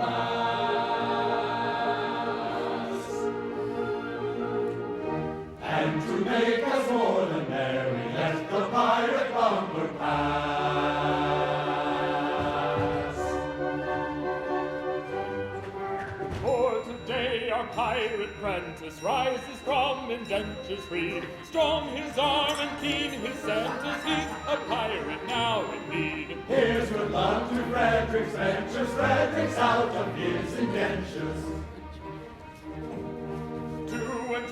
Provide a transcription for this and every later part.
brass. And to make us more than merry, let the pirate bumper pass. For today our pirate prentice rises from indentures freed. Strong his arm and keen his sentence, he's a pirate now indeed. Here's good luck to Frederick's ventures, Frederick's out of his indentures.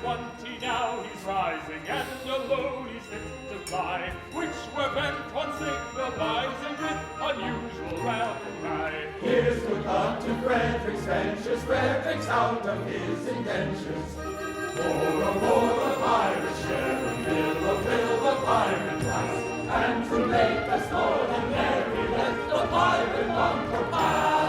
22 now he's rising, and alone he's fit to fly, which were bent on signalizing with unusual welcome cry. Here's good luck to Frederick's ventures, Frederick's out of his indentures. More aboard the pirate ship, fill the pirate glass, and to make us more than merry, let the pirate bumper pass.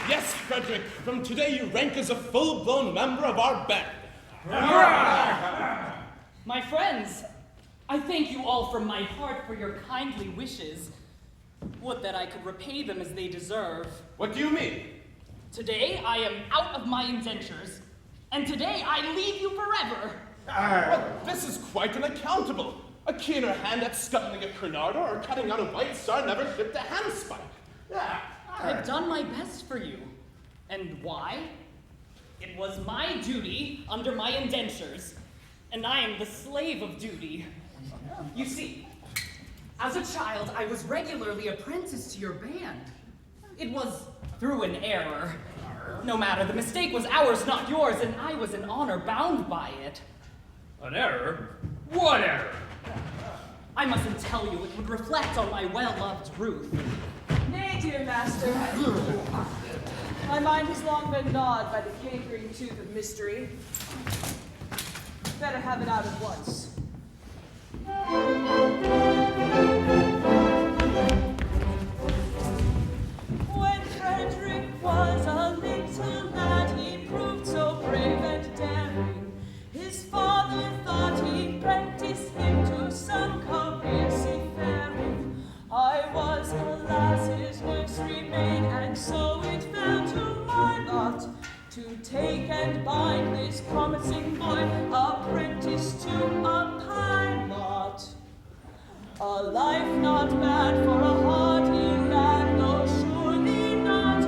Yes, Frederick, from today you rank as a full-blown member of our band. My friends, I thank you all from my heart for your kindly wishes. Would that I could repay them as they deserve. What do you mean? Today I am out of my indentures, and today I leave you forever. Well, this is quite unaccountable. A keener hand at scuttling a Cunardo or cutting out a White Star never clipped a handspike. I've done my best for you. And why? It was my duty under my indentures, and I am the slave of duty. You see, as a child, I was regularly apprenticed to your band. It was through an error. No matter, the mistake was ours, not yours, and I was in honor bound by it. An error? What error? I mustn't tell you, it would reflect on my well-loved Ruth. Nay, dear master. My mind has long been gnawed by the capering tooth of mystery. Better have it out at once. When Frederick was a little lad, he proved so brave and daring. His father thought he'd prentice him to some career seafaring. I was, alas, his nursery maid, and so it fell to my lot to take and bind this promising boy, apprentice to a pilot. A life not bad for a hardy lad, though surely not a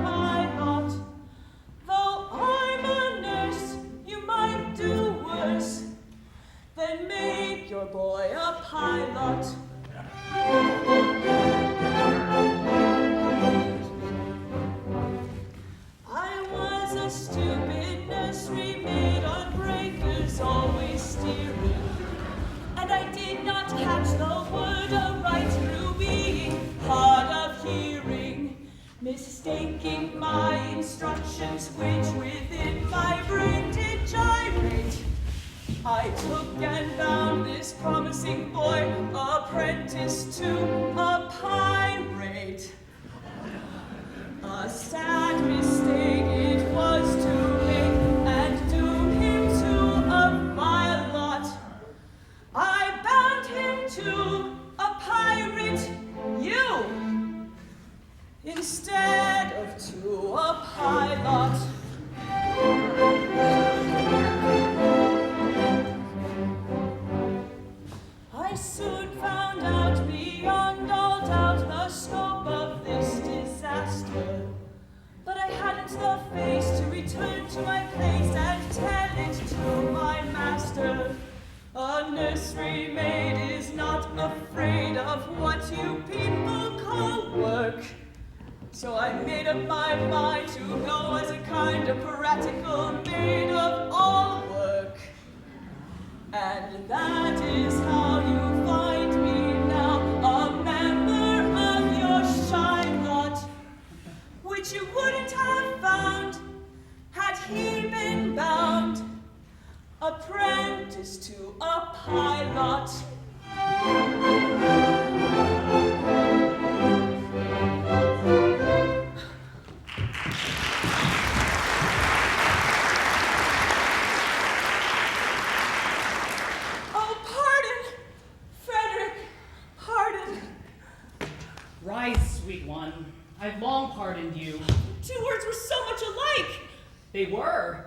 pilot. Though I'm a nurse, you might do worse than make your boy a pilot. I was a stupid nursery maid on breakers, always steering, and I did not catch the word aright through being hard of hearing, mistaking my instructions, which within my brain did gyrate. I took and bound this promising boy, apprentice to a pirate. A sad mistake it was to make and doom him to a vile lot. I bound him to a pirate, you, instead of to a pilot. I soon found out beyond all doubt the scope of this disaster, but I hadn't the face to return to my place and tell it to my master. A nursery maid is not afraid of what you people call work. So I made up my mind to go as a kind of piratical maid of all work. And that is how you find me now, a member of your shy lot, which you wouldn't have found had he been bound, apprentice to a pilot. one. I've long pardoned you. Two words were so much alike. They were.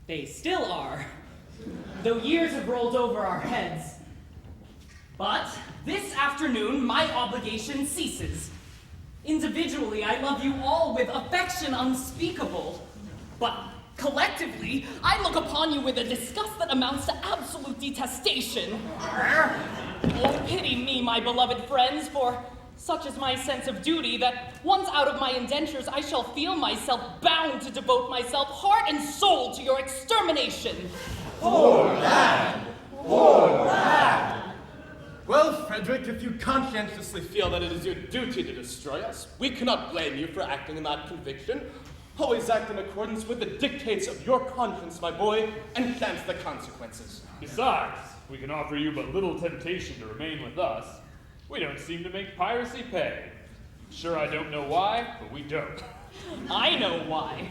They still are. Though years have rolled over our heads. But this afternoon, my obligation ceases. Individually, I love you all with affection unspeakable. But collectively, I look upon you with a disgust that amounts to absolute detestation. Oh, pity me, my beloved friends, for such is my sense of duty that once out of my indentures, I shall feel myself bound to devote myself heart and soul to your extermination. Poor lad! Poor lad! Well, Frederick, if you conscientiously feel that it is your duty to destroy us, we cannot blame you for acting in that conviction. Always act in accordance with the dictates of your conscience, my boy, and chance the consequences. Besides, we can offer you but little temptation to remain with us. We don't seem to make piracy pay. Sure, I don't know why, but we don't. I know why.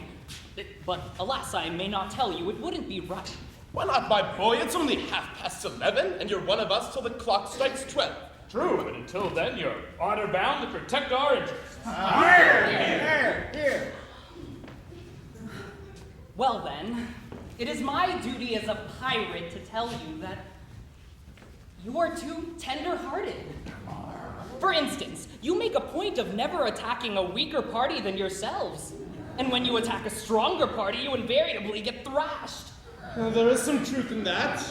But alas, I may not tell you. It wouldn't be right. Why not, my boy? It's only 11:30, and you're one of us till the clock strikes 12. True, but until then, you're honor-bound to protect our interests. Here! Well then, it is my duty as a pirate to tell you that you are too tender-hearted. For instance, you make a point of never attacking a weaker party than yourselves. And when you attack a stronger party, you invariably get thrashed. There is some truth in that.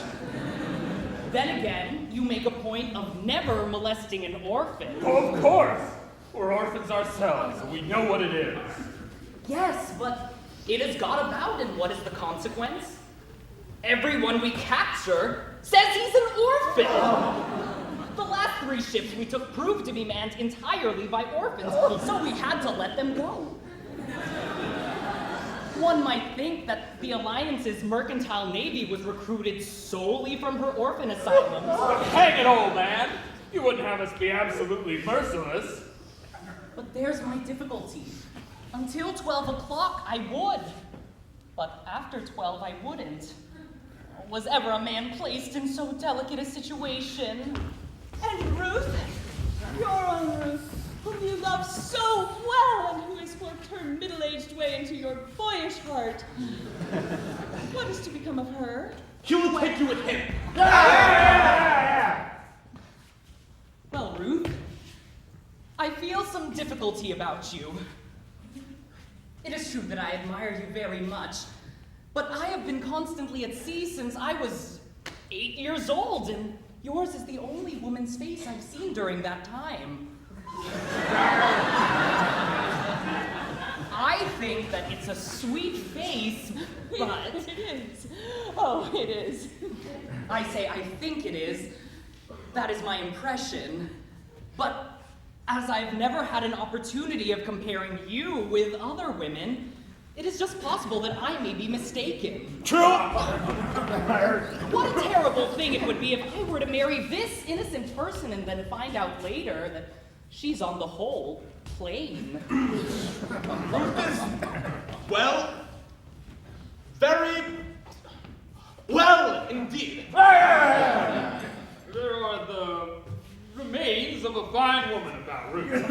Then again, you make a point of never molesting an orphan. Oh, of course! We're orphans ourselves, and we know what it is. Yes, but it has got about, and what is the consequence? Everyone we capture says he's an orphan! The last 3 ships we took proved to be manned entirely by orphans, so we had to let them go. One might think that the Alliance's mercantile navy was recruited solely from her orphan asylums. But hang it, old man! You wouldn't have us be absolutely merciless. But there's my difficulty. Until 12 o'clock, I would. But after 12, I wouldn't. Was ever a man placed in so delicate a situation? And Ruth, your own Ruth, whom you love so well and who has worked her middle-aged way into your boyish heart. What is to become of her? He will take you with him. Well, Ruth, I feel some difficulty about you. It is true that I admire you very much, but I have been constantly at sea since I was 8 years old, and yours is the only woman's face I've seen during that time. I think that it's a sweet face, but... It is. Oh, it is. I say I think it is. That is my impression. But as I've never had an opportunity of comparing you with other women, it is just possible that I may be mistaken. True! What a terrible thing it would be if I were to marry this innocent person and then find out later that she's on the whole plain. Well, very well indeed. There are the remains of a fine woman about Ruth.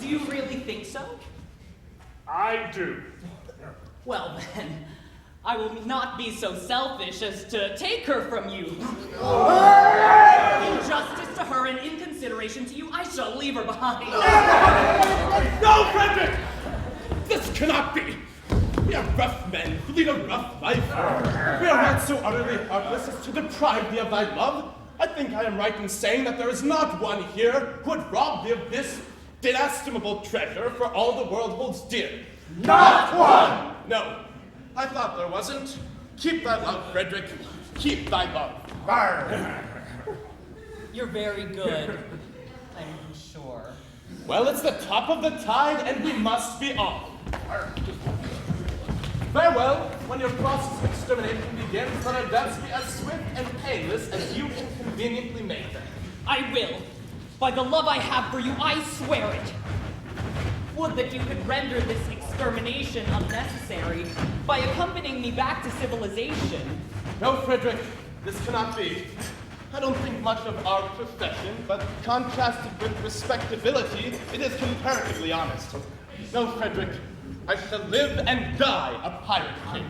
Do you really think so? I do. Well then, I will not be so selfish as to take her from you. In justice to her and in consideration to you, I shall leave her behind. No, Frederick! This cannot be. We are rough men who lead a rough life. We are not so utterly heartless as to deprive thee of thy love. I think I am right in saying that there is not one here who would rob thee of this inestimable treasure for all the world holds dear. Not one! No, I thought there wasn't. Keep thy love, Frederick. Keep thy love. You're very good, I'm sure. Well, it's the top of the tide, and we must be on. Farewell. When your process of extermination begins, let our deaths be as swift and painless as you can conveniently make them. I will. By the love I have for you, I swear it. Would that you could render this extermination unnecessary by accompanying me back to civilization. No, Frederick, this cannot be. I don't think much of our profession, but contrasted with respectability, it is comparatively honest. No, Frederick, I shall live and die a pirate king.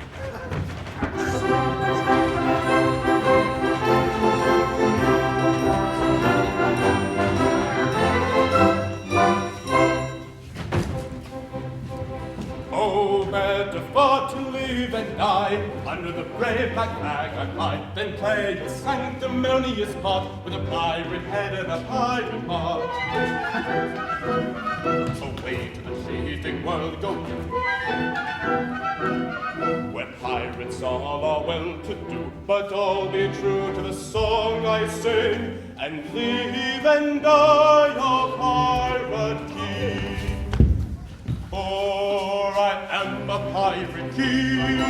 Oh, better far to live and die under the brave black flag I fly than play a sanctimonious part with a pirate head and a pirate heart. Away to the cheating world go, where pirates all are well-to-do, but all be true to the song I sing, and live and die a pirate king. For I am a pirate king,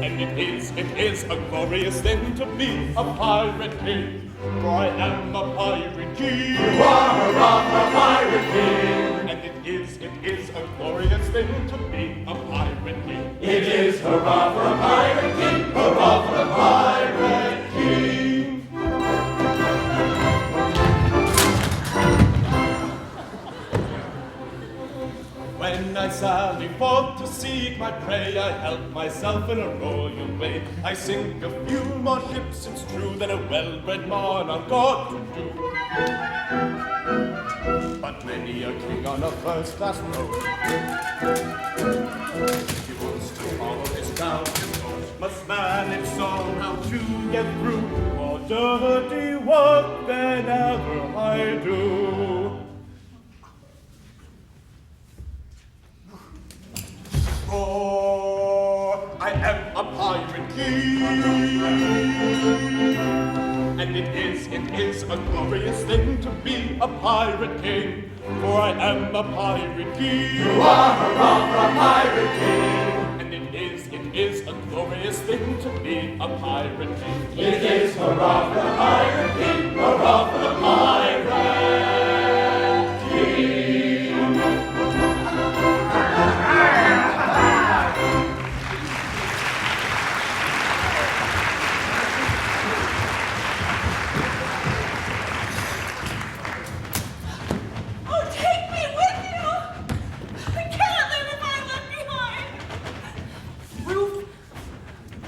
and it is a glorious thing to be a pirate king. For I am a pirate king. You are a pirate king, and it is a glorious thing to be a pirate king. It is hurrah for a pirate king, hurrah for a pirate king. When I sally forth to seek my prey, I help myself in a royal way. I sink a few more ships, it's true, than a well-bred monarch ought to do. But many a king on a first-class road, he wants to follow his crown, must manage somehow to get through more dirty work than ever I do. For I am a pirate king, and it is a glorious thing to be a pirate king. For I am a pirate king. You are a pirate king, and it is a glorious thing to be a pirate king. It is hurrah for the pirate king, hurrah for the pirate king.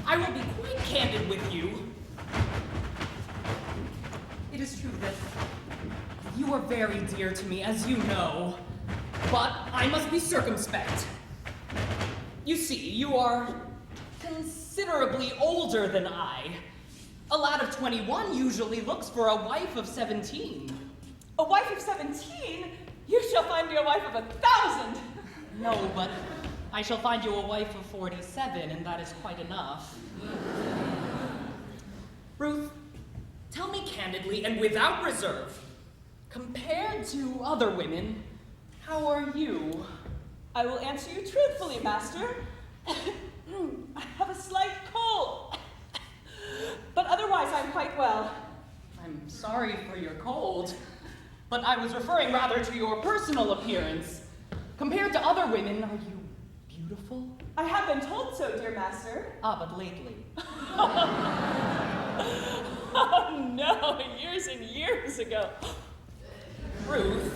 I will be quite candid with you. It is true that you are very dear to me, as you know, but I must be circumspect. You see, you are considerably older than I. A lad of 21 usually looks for a wife of 17. A wife of 17? You shall find me a wife of 1,000. No, but I shall find you a wife of 47, and that is quite enough. Ruth, tell me candidly and without reserve, compared to other women, how are you? I will answer you truthfully, master. I have a slight cold, but otherwise I'm quite well. I'm sorry for your cold, but I was referring rather to your personal appearance. Compared to other women, are you beautiful? I have been told so, dear master. Ah, but lately. Oh no, years and years ago. Ruth,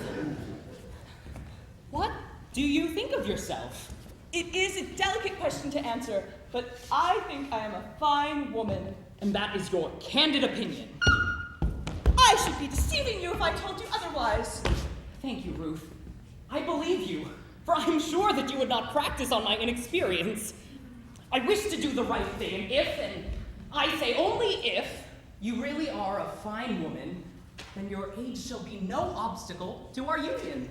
what do you think of yourself? It is a delicate question to answer, but I think I am a fine woman. And that is your candid opinion. I should be deceiving you if I told you otherwise. Thank you, Ruth. I believe you, for I am sure that you would not practice on my inexperience. I wish to do the right thing if, and I say only if, you really are a fine woman, then your age shall be no obstacle to our union.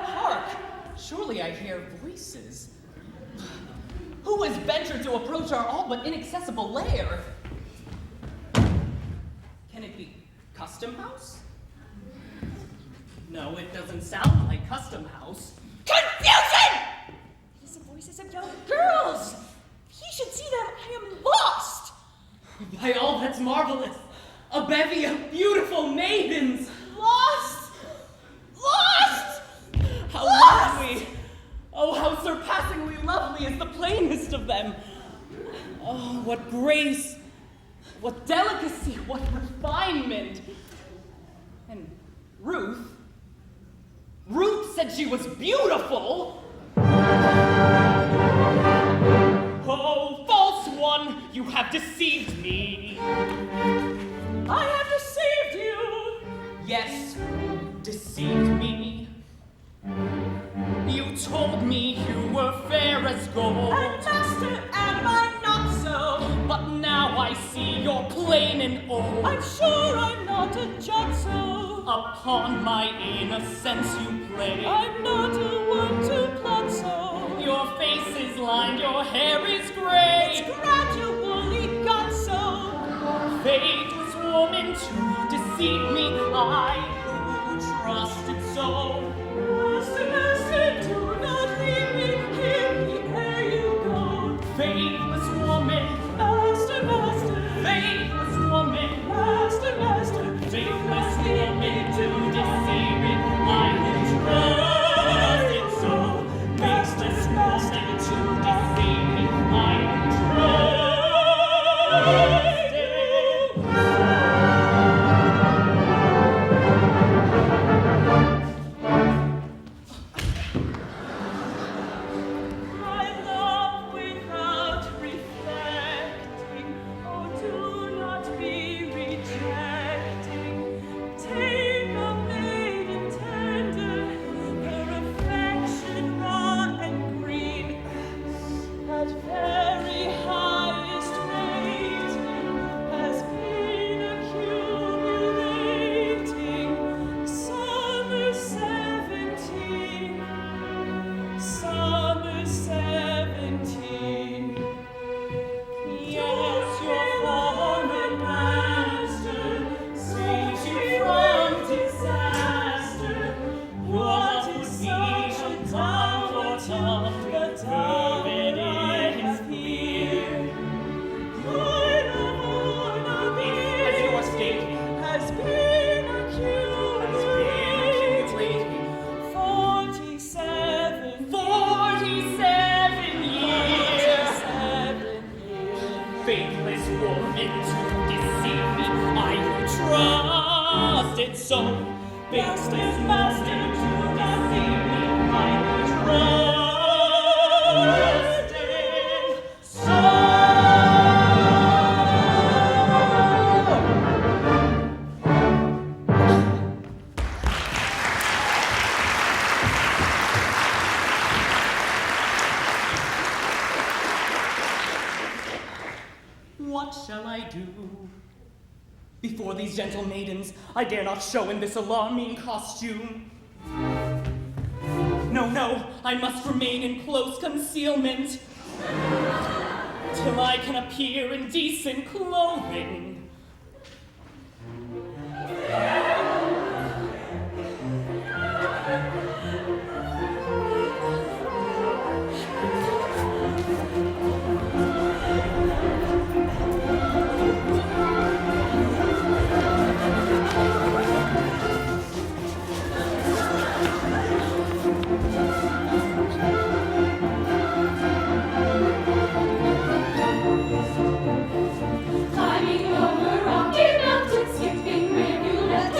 Hark! Surely I hear voices. Who has ventured to approach our all but inaccessible lair? Can it be Custom House? No, it doesn't sound like Custom House. Confusion! It is the voices of young girls. He should see them. I am lost. By all that's marvelous, a bevy of beautiful maidens. Lost! Lost! Ruth? Ruth said she was beautiful! Oh, false one, you have deceived me. I have deceived you. Yes, deceived me. You told me you were fair as gold. And master, am I not so? But now I see you're plain and old. I'm sure I'm not a judso. Upon my innocence you play. I'm not a one to plot so. Your face is lined, your hair is gray. It's gradually got so. Faithless woman to deceive me, I who trusted so. Master, master, do not leave me. Hear me ere you go. Faithless woman, Master, master, faithless woman, master, master, faithless woman to deceive me, I who trusted so. Faithless woman to deceive me, I who trusted. my love without reflecting. Oh, do not be rejecting. Take a maiden tender, her affection raw and green. At very highest rating has been accumulating. Summer 17. Summer 17. Yes, your former master saved you from disaster. What is such a downward tongue, the downward I have here? Mine of As you are ornament stating, has been accumulating. 47 47 years. 47 years. Faithless woman to deceive me, I who trusted so. Faithless master to deceive me, I who trusted so. What shall I do? Before these gentle maidens, I dare not show in this alarming costume. No, no, I must remain in close concealment till I can appear in decent clothing. Climbing over rocky mountains, skipping rivulet,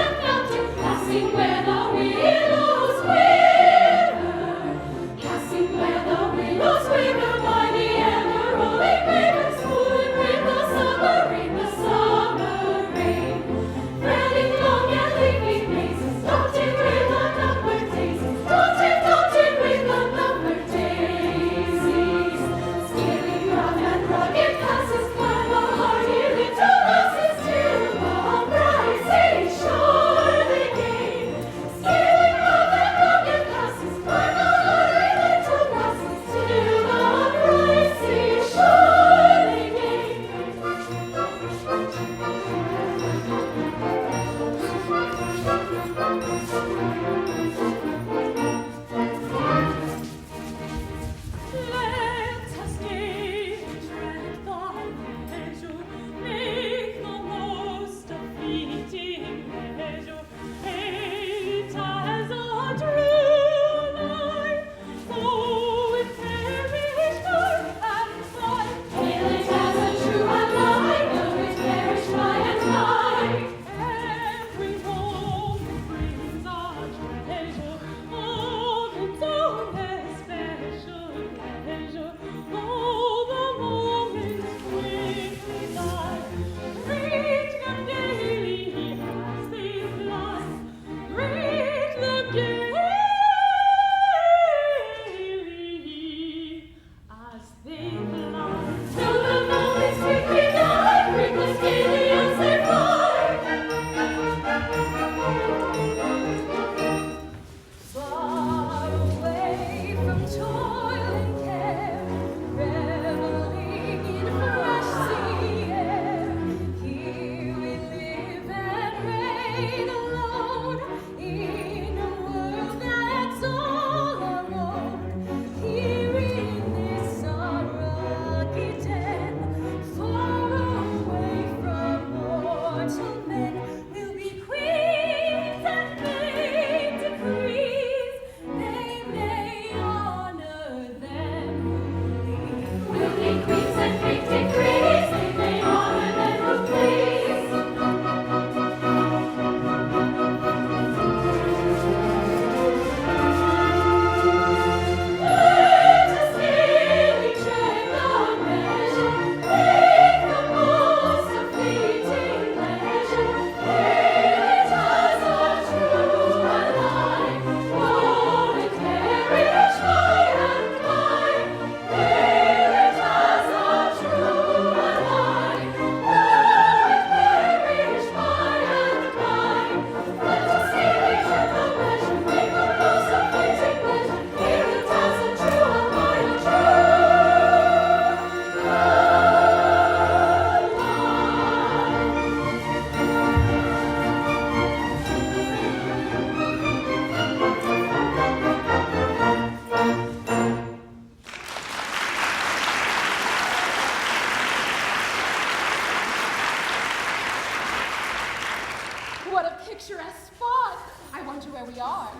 we are.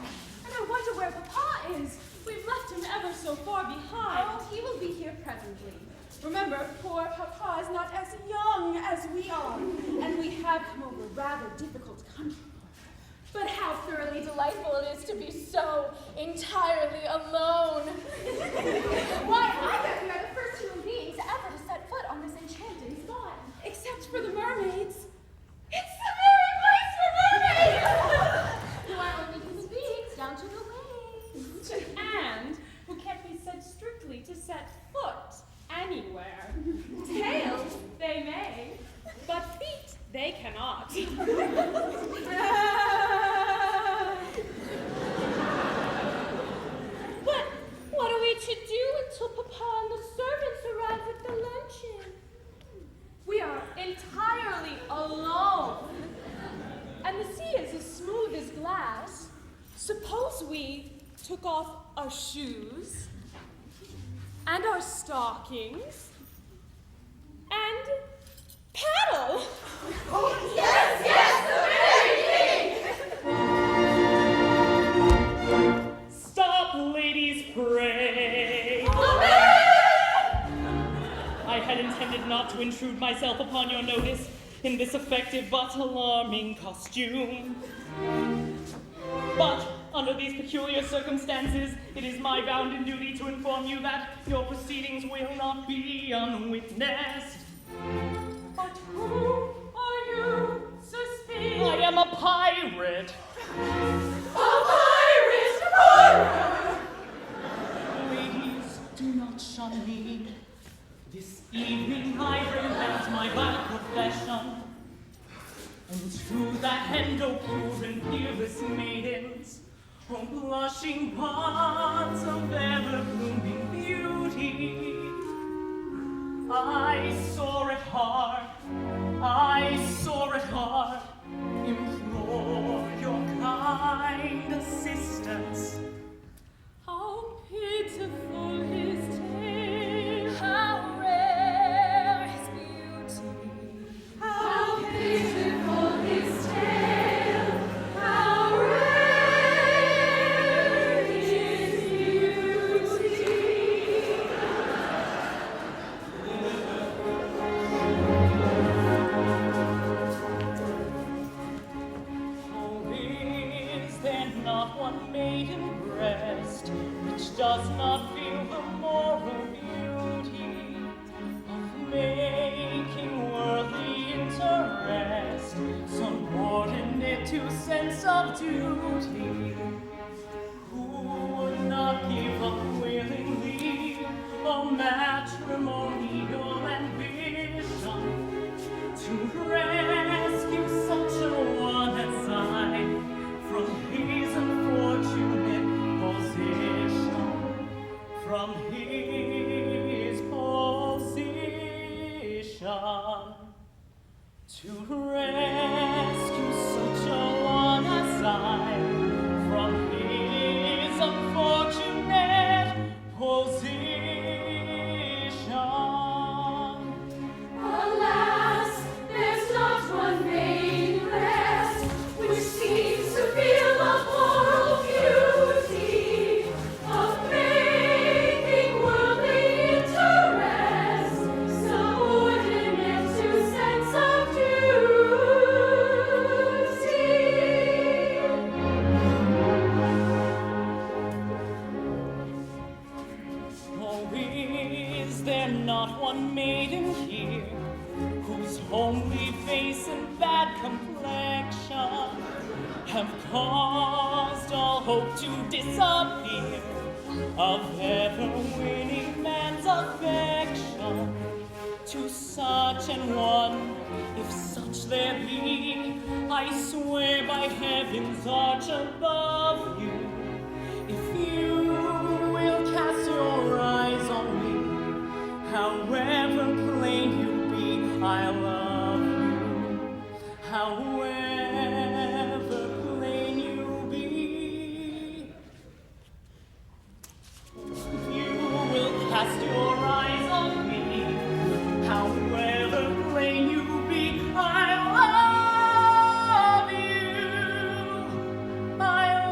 And I wonder where Papa is. We've left him ever so far behind. Oh, he will be here presently. Remember, poor Papa is not as young as we are, and we have come over rather difficult country. But how thoroughly delightful it is to be so entirely alone. Why, I bet we are the first human beings ever to set foot on this enchanting spot. Except for the mermaids. It's the very place for mermaids! Who are only human beings down to the waist. And who can't be said strictly to set foot anywhere. Tails, They may, but feet they cannot. What are we to do until Papa and the servants arrive at the luncheon? We are entirely alone. And the sea is as smooth as glass. Suppose we took off our shoes and our stockings and paddle. yes, the very thing! Stop, ladies, pray. I had intended not to intrude myself upon your notice in this effective but alarming costume. But under these peculiar circumstances, it is my bounden duty to inform you that your proceedings will not be unwitnessed. But who are you, suspicious? I am a pirate. Ladies, do not shun me. This evening I relent my vile profession. And to that end, O pure and fearless maidens, O blushing pods of ever-blooming beauty, I soar at heart, implore your kind assistance. How pitiful his tale. How rare his beauty. How pitiful his tale. How rare his beauty. Oh, is there not one maiden breast which does not feel the moral beauty of making worldly interest subordinate to sense of duty? Who would not give up willingly a matrimonial ambition to rescue such a one as I from his unfortunate position, from his position, to rescue such a one as I from his unfortunate position. Alas, there's not one maiden breast which seems to feel the moral beauty of making worldly interest subordinate to sense of duty. Oh, is there not one maiden here whose homely face and bad complexion have caused all hope to disappear of ever winning man's affection? To such an one, if such there be, I swear by heaven's arch above you, if you will cast your eyes on me, however plain you be, I love you. However plain you be, if you will cast your eyes on me, however plain you be, I love you. I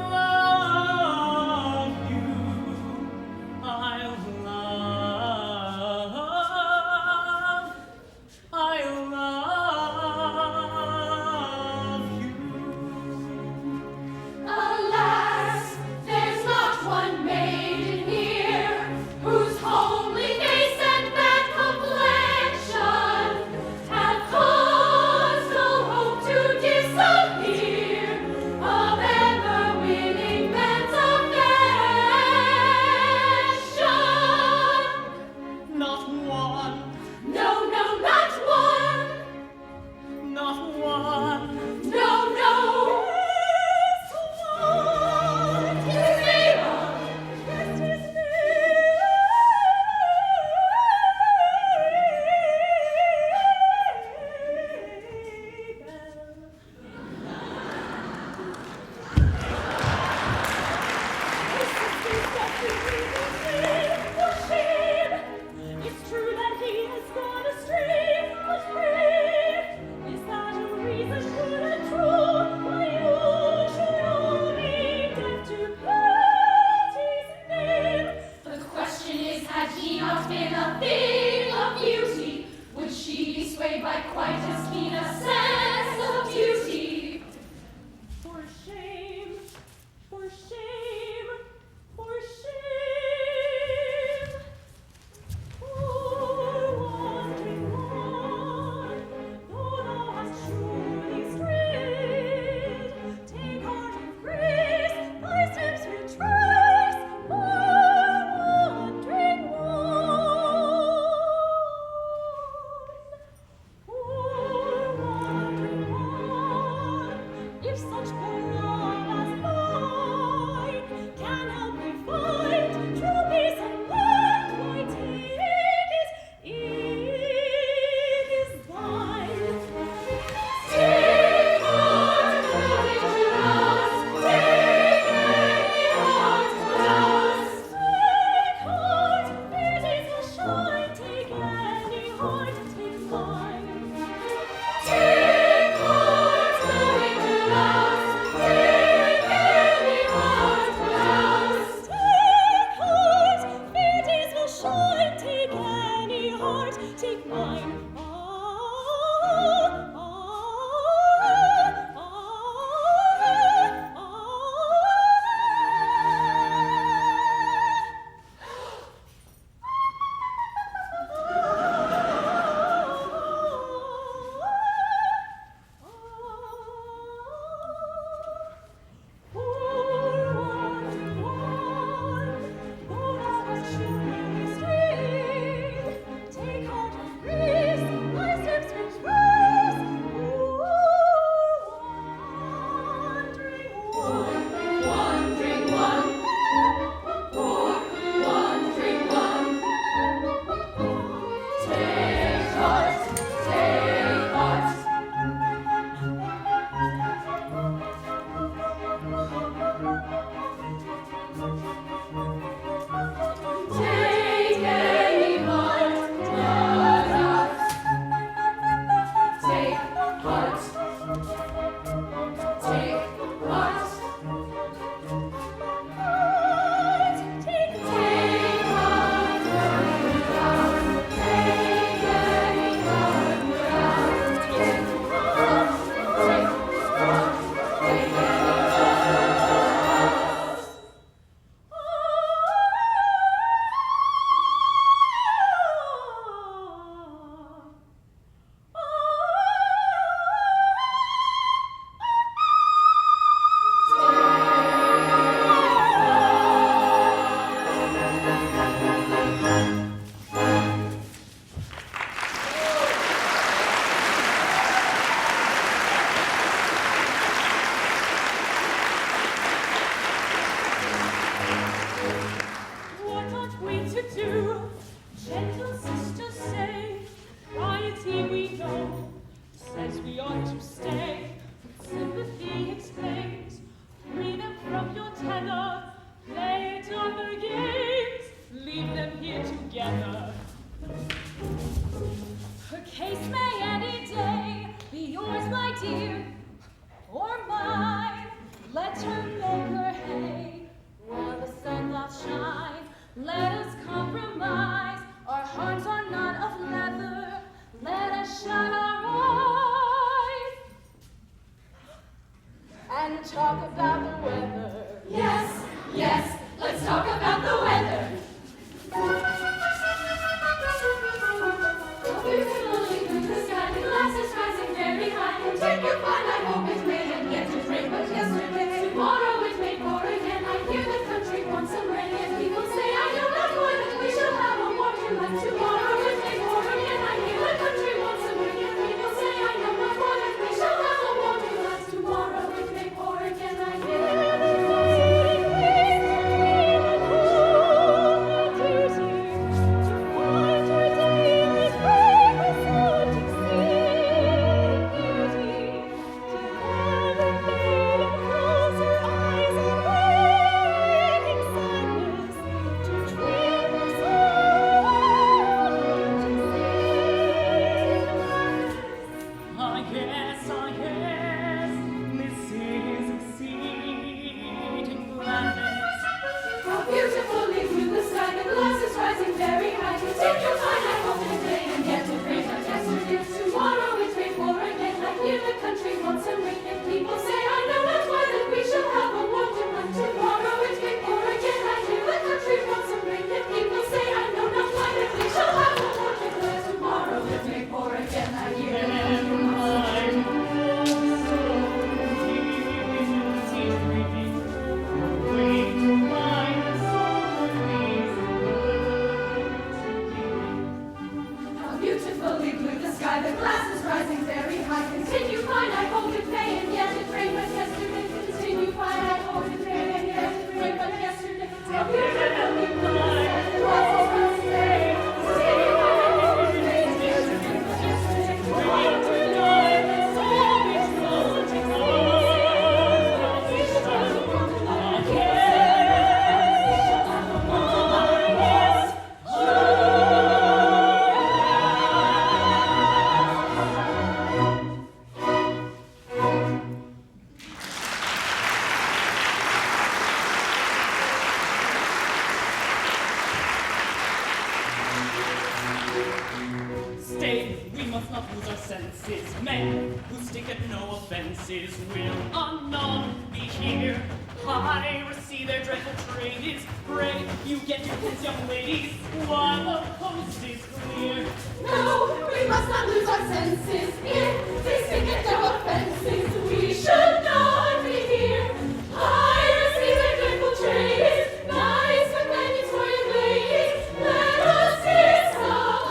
lose our senses. Men who stick at no offenses will anon be here. Piracy, their dreadful trade is pray. You get your pins, young ladies, while the coast is clear. No, we must not lose our senses. If they stick at no offenses, we should not be here. Piracy, their dreadful trade is nice companions for your ladies. Let us hear some.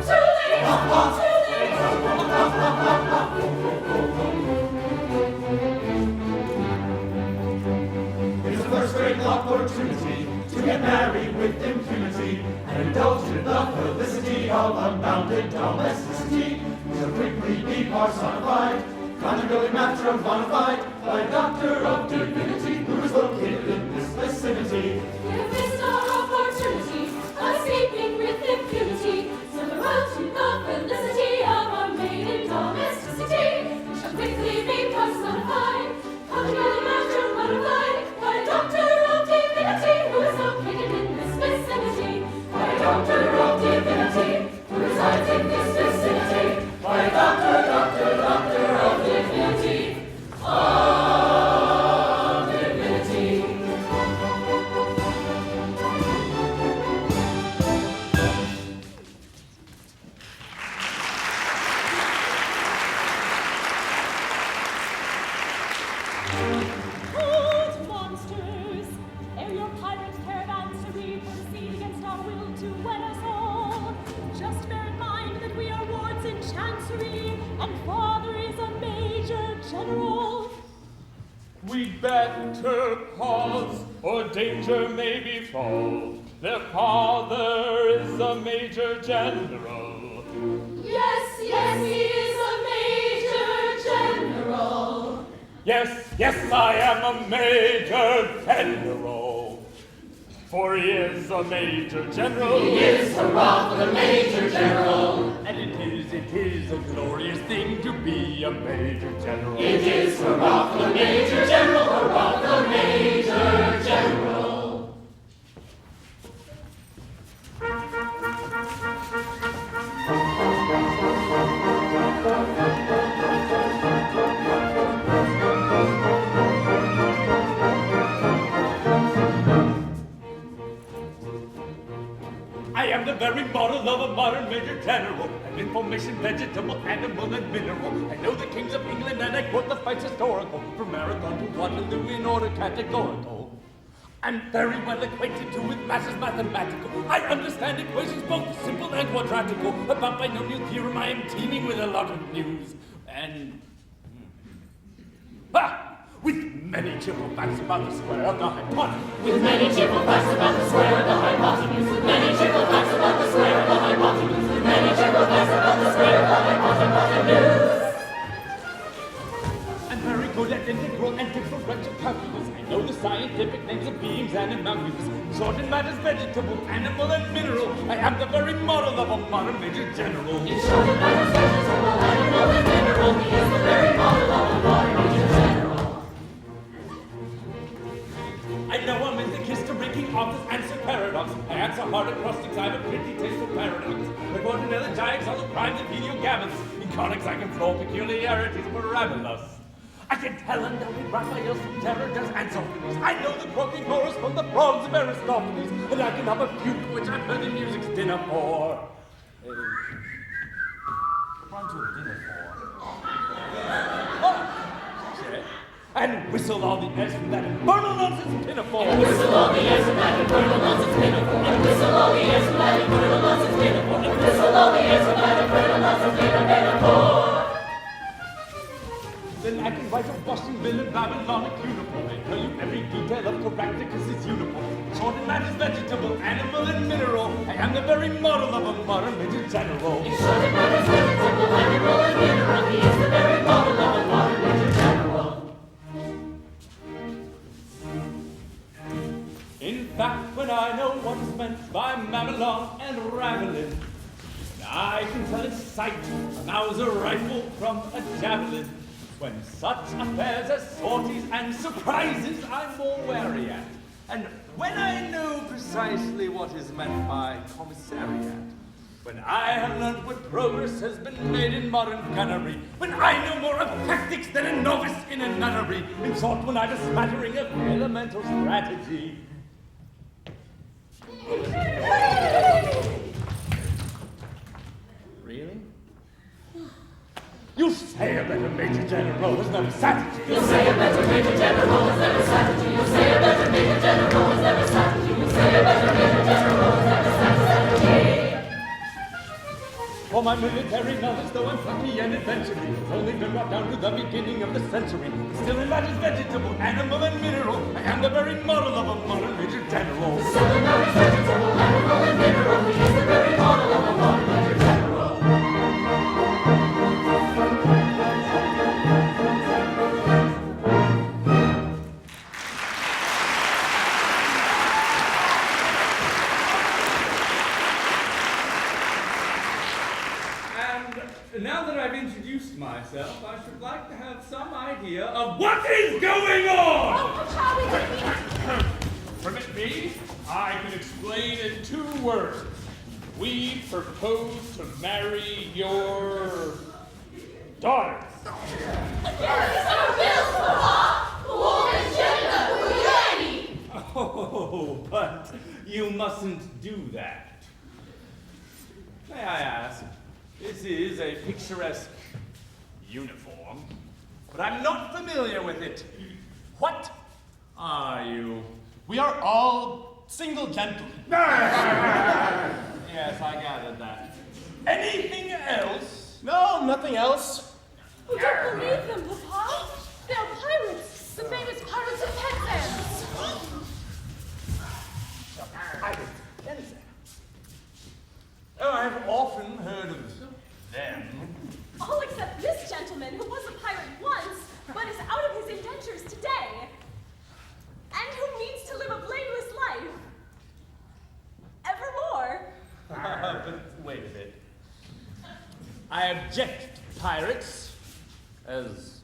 Too late, too late. It's the first great opportunity to get married with impunity and indulge in the felicity of unbounded domesticity. So quickly be personified, conjugally matrimonified by a doctor of divinity who is located in this vicinity. Give this our opportunity of escaping with impunity. Send around to the felicity of our maiden domesticity. We shall quickly be personified, conjugally matrimonified by a doctor of divinity who is located in this vicinity. By a doctor of divinity who resides in this vicinity. By a doctor of divinity. Of divinity. Old monsters, ere your pirate caravanserai proceed against our will to wed us all. Just bear in mind that we are wards in chancery, and father is a major general. We'd better pause, or danger may befall. Their father is a major general. Yes, yes, he is a major general. Yes, I am a major general. For he is a major general. He is hurrah for the Major General. And it is a glorious thing to be a major general. It is hurrah for the Major General, hurrah for the Major General. I am the very model of a modern major general. An information, vegetable, animal, and mineral. I know the kings of England and I quote the fights historical. From Marathon to Waterloo in order categorical. I'm very well acquainted too with matters mathematical. I understand equations both simple and quadratical. About binomial theorem I am teeming with a lot of news. And... with many cheerful facts about the square of the hypotenuse. With many cheerful facts about the square of the hypotenuse. With many cheerful facts about the square of the hypotenuse. With many cheerful facts about the square of the hypotenuse. I'm very good at integral and differential calculus. I know the scientific names of beings and animalculus. Sorted matters, vegetable, animal, and mineral. I am the very model of a modern major general. In short, it matters, vegetable, animal, and mineral. He is the very model of a modern major general. I know I'm in the history king author's answer paradox. I answer hard acrostics, I have a pretty taste for paradox. Like one elegiacs, all the crimes of heliogabins. In conics I can throw peculiarities parabolas. I can tell undoubted Raphael's from terror does Antisophanes. I know the croaking chorus from the frogs of Aristophanes. And I can have a fugue which I've heard in music's dinner for. Rhyme to a dinner for. And whistle all the airs from that infernal nonsense pinafore. And whistle all the airs from that infernal nonsense pinafore. And whistle all the airs from that infernal nonsense pinafore. And whistle all the airs from that infernal nonsense pinafore. Then I can write a Washington and Babylonic uniform and tell you every detail of Caractacus' uniform. Short and matters, vegetable, animal, and mineral. I am the very model of a modern major general. In short, it matters, vegetable, animal, and mineral. He is the very model of a modern major general. In fact, when I know what's meant by Babylon and Ravelin, I can tell its sight, a Mauser rifle from a javelin. When such affairs as sorties and surprises I'm more wary at. And when I know precisely what is meant by commissariat, when I have learned what progress has been made in modern gunnery, when I know more of tactics than a novice in a nunnery, in short, when I've a smattering of elemental strategy. Really? You say a better Major General has never sat at you. You say a better Major General has never sat at you. You say a better Major General has never sat at you. You say a better Major General has never sat at you. For my military knowledge, though I'm plucky and adventurous, it's only been brought down to the beginning of the century. Still in matters vegetable, animal, and mineral, I am the very model of a modern Major General. Still in matters vegetable, animal, and mineral, he is the very model of a modern Major General. Now that I've introduced myself, I should like to have some idea of what is going on! Oh, Permit me, I can explain in 2 words. We propose to marry your daughter. Oh, but you mustn't do that. May I ask? This is a picturesque uniform, but I'm not familiar with it. What are you? We are all single gentlemen. Yes, I gathered that. Anything else? No, nothing else. Oh, don't believe them, Papa. They're pirates. The famous Pirates of Penzance. Oh, I've often heard of them. All except this gentleman, who was a pirate once, but is out of his indentures today. And who means to live a blameless life. Evermore. But wait a bit. I object to pirates as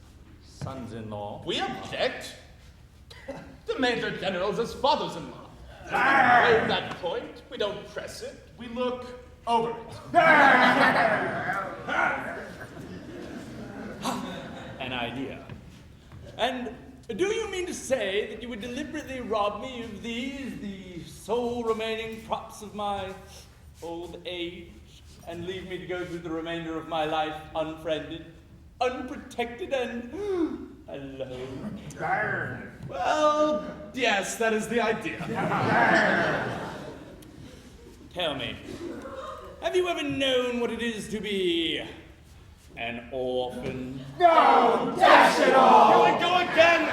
sons-in-law. We object. The Major General's his father's-in-law. We don't waive that point. We don't press it. We look over it. An idea. And do you mean to say that you would deliberately rob me of these, the sole remaining props of my old age, and leave me to go through the remainder of my life unfriended, unprotected, and alone? Well, yes, that is the idea. Tell me, have you ever known what it is to be an orphan? No! Dash it all! Here we go again!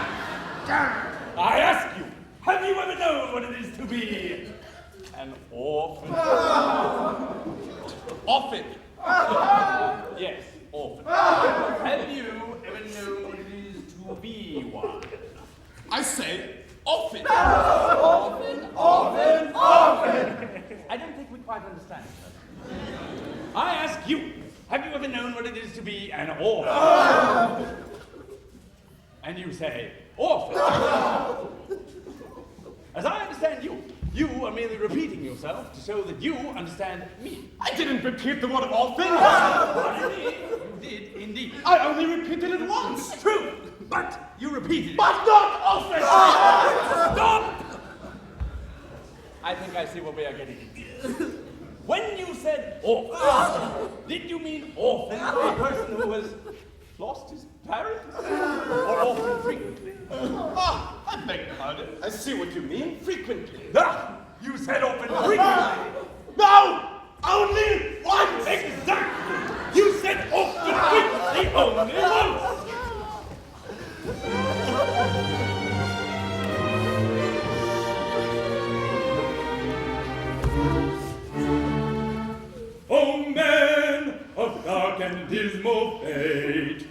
I ask you, have you ever known what it is to be an orphan? Often. Yes, orphan. Have you ever known what it is to be one? I say, often. Often! I don't think we quite understand each other. I ask you, have you ever known what it is to be an orphan? And you say, orphan. As I understand you, you are merely repeating yourself to show that you understand me. I didn't repeat the word often. Indeed, you did indeed. I only repeated it once. True, but you repeated it. But not often. Stop! I think I see what we are getting into. When you said orphan, did you mean orphan, a person who has lost his parents? Or orphan frequently? Ah, I beg your pardon. I see what you mean. Frequently. Ah, you said orphan frequently. No! Only once! Exactly! You said orphan frequently only once! O men of dark and dismal fate,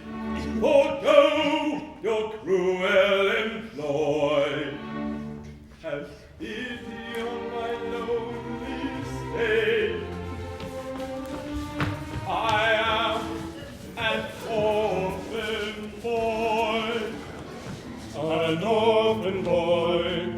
forego your cruel employ. Have pity on my lonely state. I am an orphan boy, an orphan boy.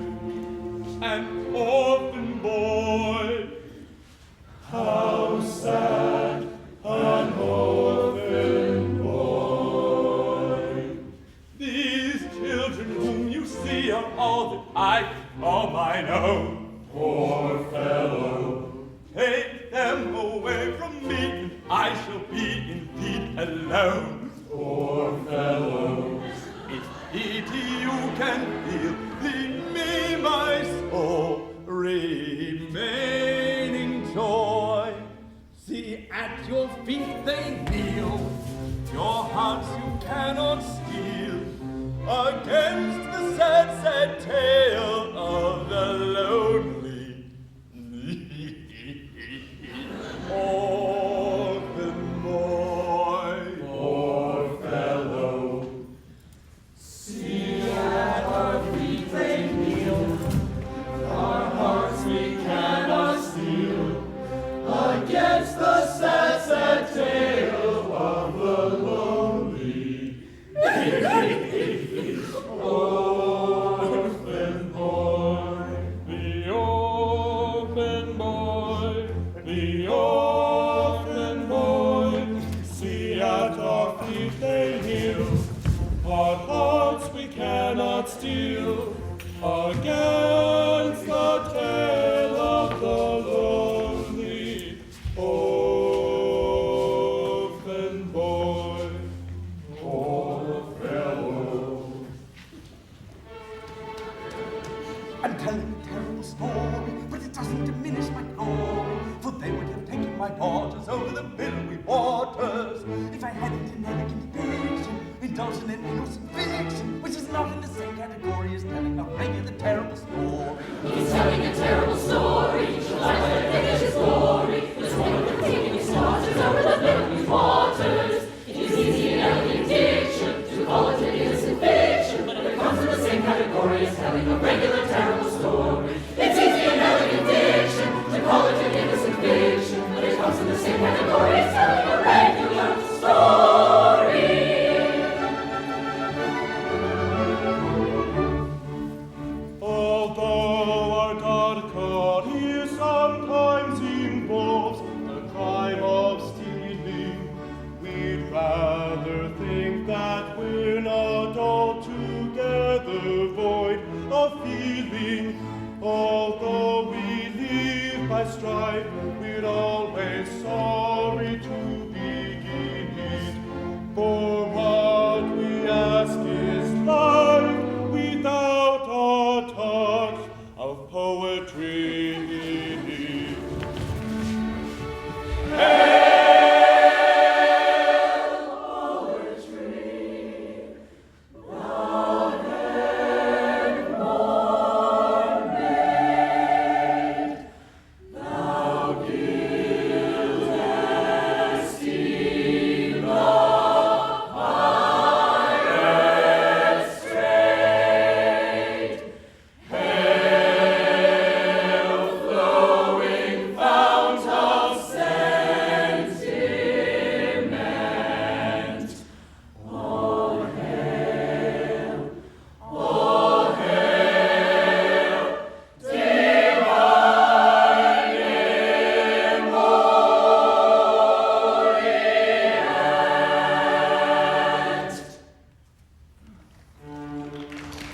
are all that I call mine own. Poor fellow. Take them away from me, and I shall be indeed alone. Poor fellow. If pity you can feel, leave me my sole remaining joy. See, at your feet they kneel, your hearts you cannot steal, against the sad, sad tale of the lonely orphan boy. Poor fellow. See at our feet they kneel, our hearts we cannot steal, against the sad, sad tale of the lonely orphan boy. The orphan boy, the orphan boy. See at our feet they kneel, our hearts we cannot steal, against the tale of the lonely orphan boy. Poor fellow. I'm telling a terrible story, but it doesn't diminish my glory, for they would have taken my daughters over the billowy waters if I hadn't an elegant diction, indulged in an innocent fiction, which is not in the same category as telling a regular terrible story. He's telling a terrible story, like the finish his glory. There's one of them taking his daughters over the billowy waters. It is easy in elegant diction to call it an innocent fiction, but it comes in the same category as telling a regular terrible story. It's easy in elegant diction to call it an innocent fiction, but it comes in the same category as telling a regular story. Although our dark body sometimes involves the crime of stealing, we'd rather think that we're not altogether void of feeling. Although we live by strife, we're always sorry to begin it. For what we ask is life without a touch of poetry in it.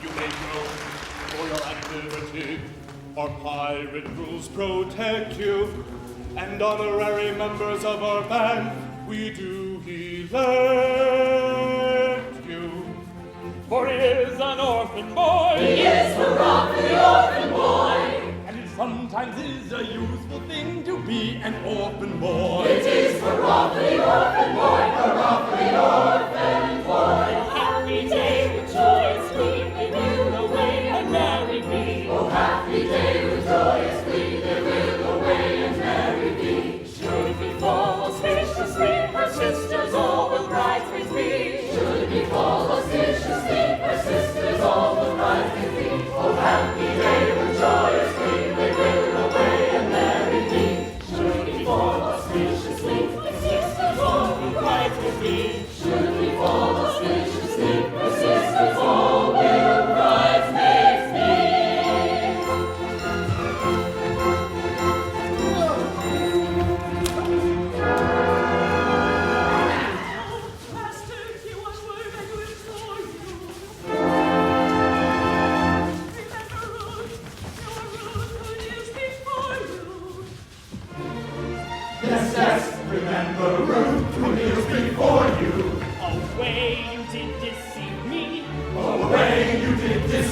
You may grow for your activity. Our pirate rules protect you, and honorary members of our band, we do elect you. For he is an orphan boy. He is hurrah for the orphan boy. And it sometimes is a useful thing to be an orphan boy. It is hurrah for the orphan boy, hurrah for the orphan boy. Happy day with joyous glee, they will away and marry me. Oh, happy day with joyous glee, they will away and marry me. Should we fall auspiciously, her sisters all will rise with me. Should we fall auspiciously, her sisters all will rise with me. Oh, happy day with joyous glee, they will away and marry me. Should we fall auspiciously, her sisters all will rise with me. Should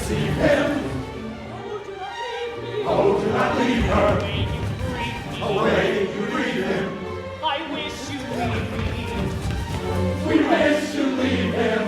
receive him. Oh, do not leave her. Away you breathe him. I wish you'd leave me. We wish you leave him.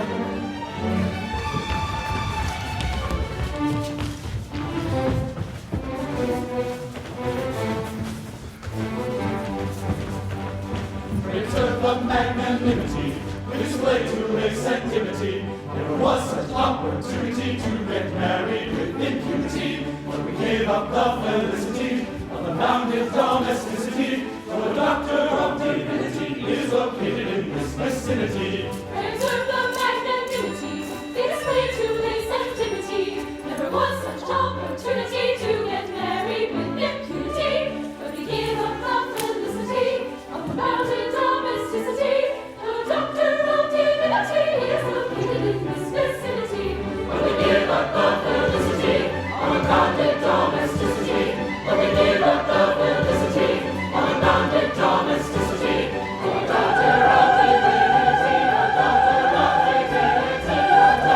Return of magnanimity, display to his activity. Never was such opportunity to get married with impunity. But we gave up the felicity of the bounded domesticity. For the doctor of divinity is located in this vicinity. Preserve the magnanimity, display to his activity. Never was such opportunity to get married with impunity. But we give up the felicity of the bounded domesticity. The doctor of divinity is located in this vicinity. But we give up the felicity of the bounded domesticity. But we give up the felicity of the bounded domesticity. The doctor of divinity, the doctor of divinity, the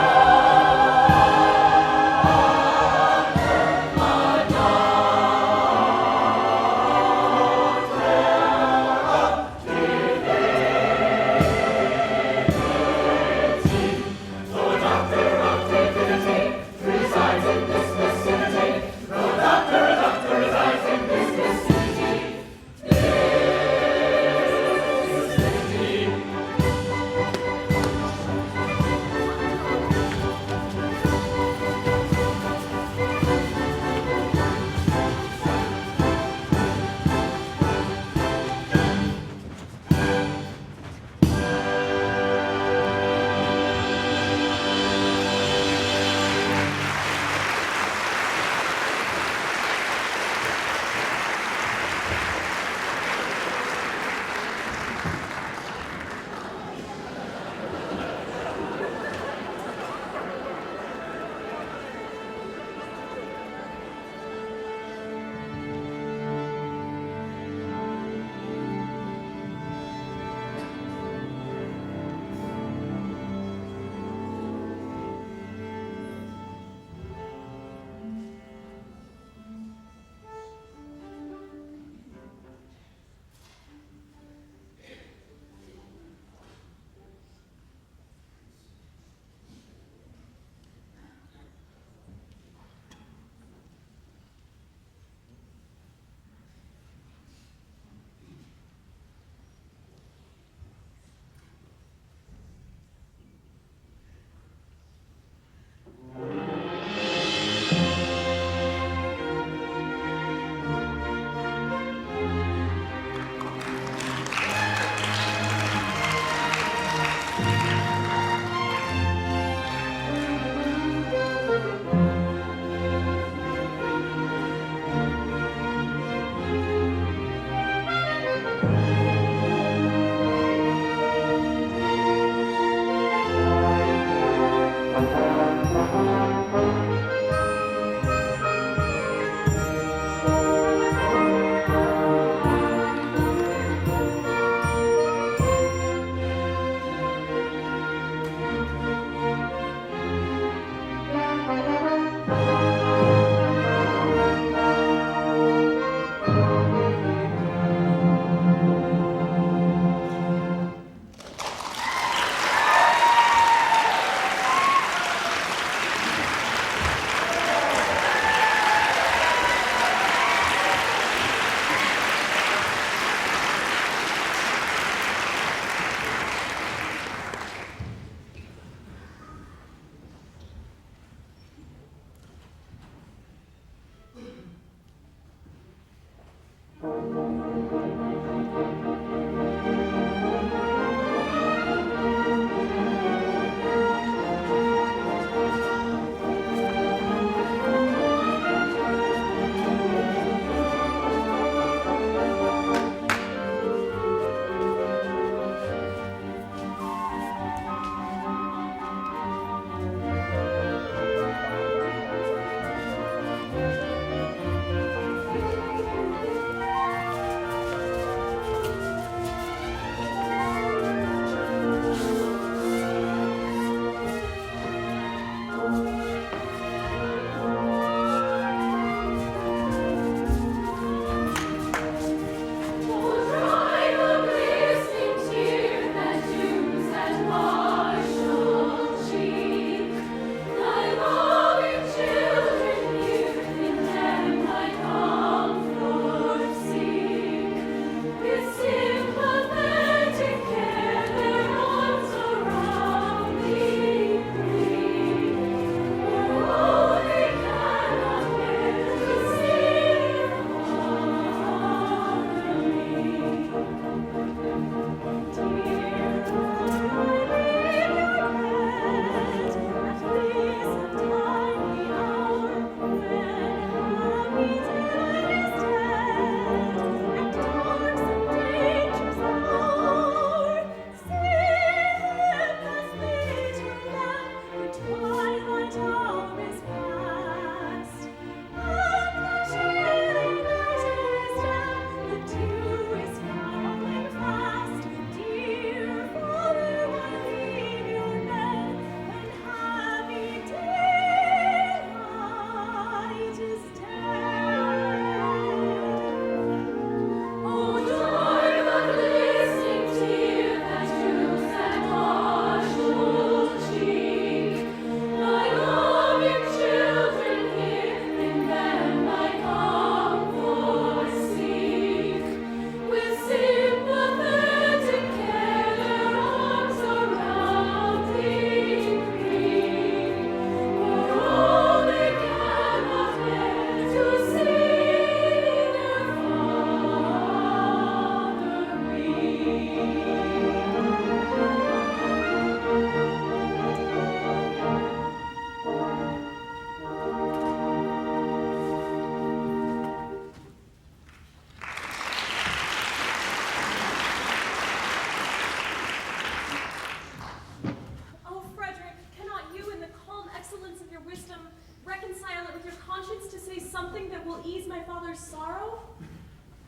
your wisdom, reconcile it with your conscience to say something that will ease my father's sorrow?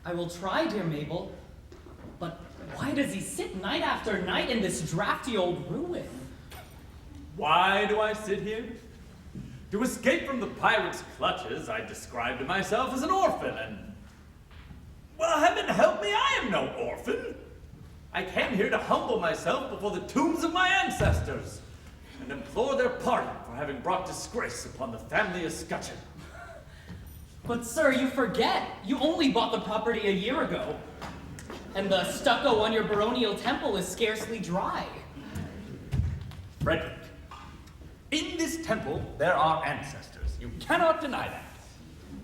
I will try, dear Mabel. But why does he sit night after night in this drafty old ruin? Why do I sit here? To escape from the pirates' clutches, I described myself as an orphan, and... well, heaven help me, I am no orphan. I came here to humble myself before the tombs of my ancestors and implore their pardon for having brought disgrace upon the family escutcheon. But sir, you forget. You only bought the property a year ago. And the stucco on your baronial temple is scarcely dry. Frederick, in this temple there are ancestors. You cannot deny that.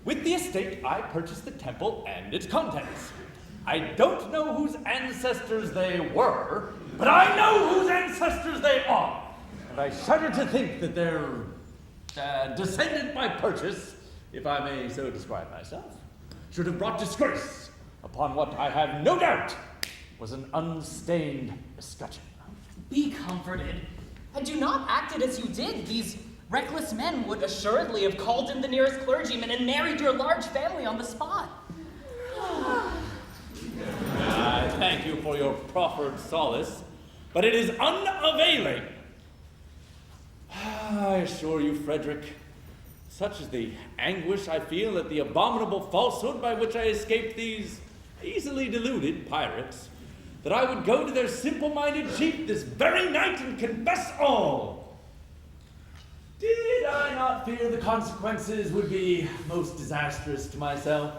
With the estate, I purchased the temple and its contents. I don't know whose ancestors they were, but I know whose ancestors they are. And I shudder to think that their descendant by purchase, if I may so describe myself, should have brought disgrace upon what I have no doubt was an unstained escutcheon. Be comforted. Had you not acted as you did, these reckless men would assuredly have called in the nearest clergyman and married your large family on the spot. I thank you for your proffered solace, but it is unavailing. I assure you, Frederick, such is the anguish I feel at the abominable falsehood by which I escaped these easily deluded pirates, that I would go to their simple-minded chief this very night and confess all. Did I not fear the consequences would be most disastrous to myself?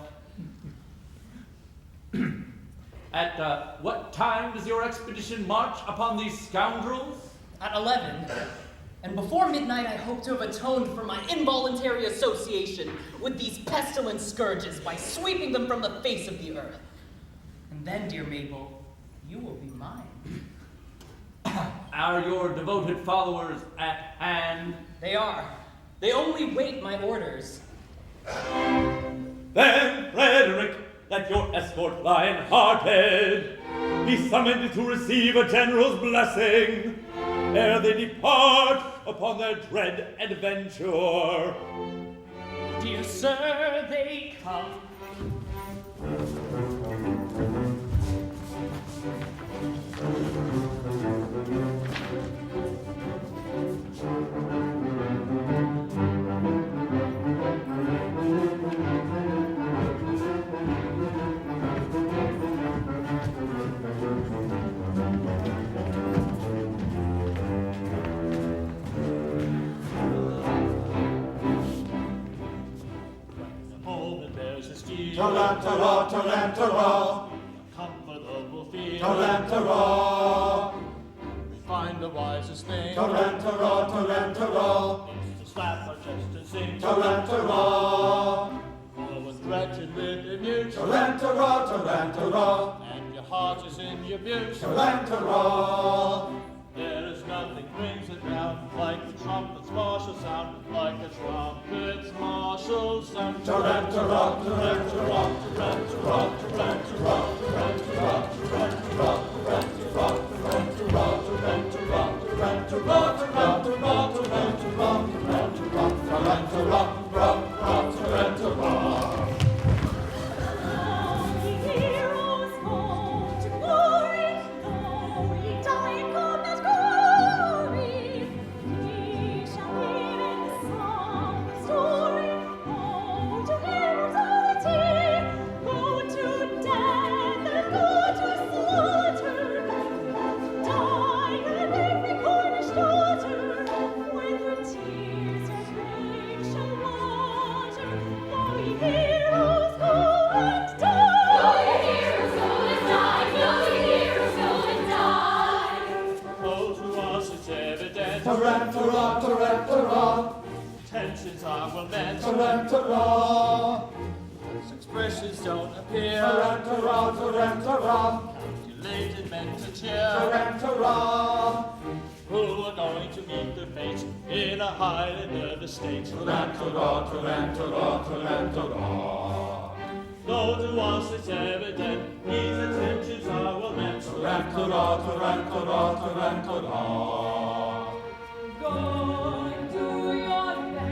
At what time does your expedition march upon these scoundrels? At 11. And before midnight, I hope to have atoned for my involuntary association with these pestilent scourges by sweeping them from the face of the earth. And then, dear Mabel, you will be mine. Are your devoted followers at hand? They are. They only wait my orders. Then, Frederick, let your escort lion-hearted be summoned to receive a general's blessing ere they depart upon their dread adventure. Dear sir, they come. Tarantara, tarantara, comfortable field. tarantara, We find the wisest thing tarantara, tarantara, is to slap our chest and sing. tarantara, For when wretched with the mute, tarantara, tarantara, and your heart is in your butte, tarantara. there is nothing brings it down like the trumpet's martial sound, like a trumpet's martial sound. Tarantara, tarantara, tarantara, tarantara, tarantara, tarantara, tarantara, tarantara, tarantara, tarantara, tarantara, tarantara. Tarantara, tarantara, Tensions are well meant, tarantara, expressions don't appear, tarantara, tarantara, calculated meant to cheer. tarantara, Who are going to meet their fate in a highly nervous state. tarantara, tarantara, tarantara. Though to us it's evident, his intentions are well meant. Tarantara, tarantara, tarantara. Go and do your best.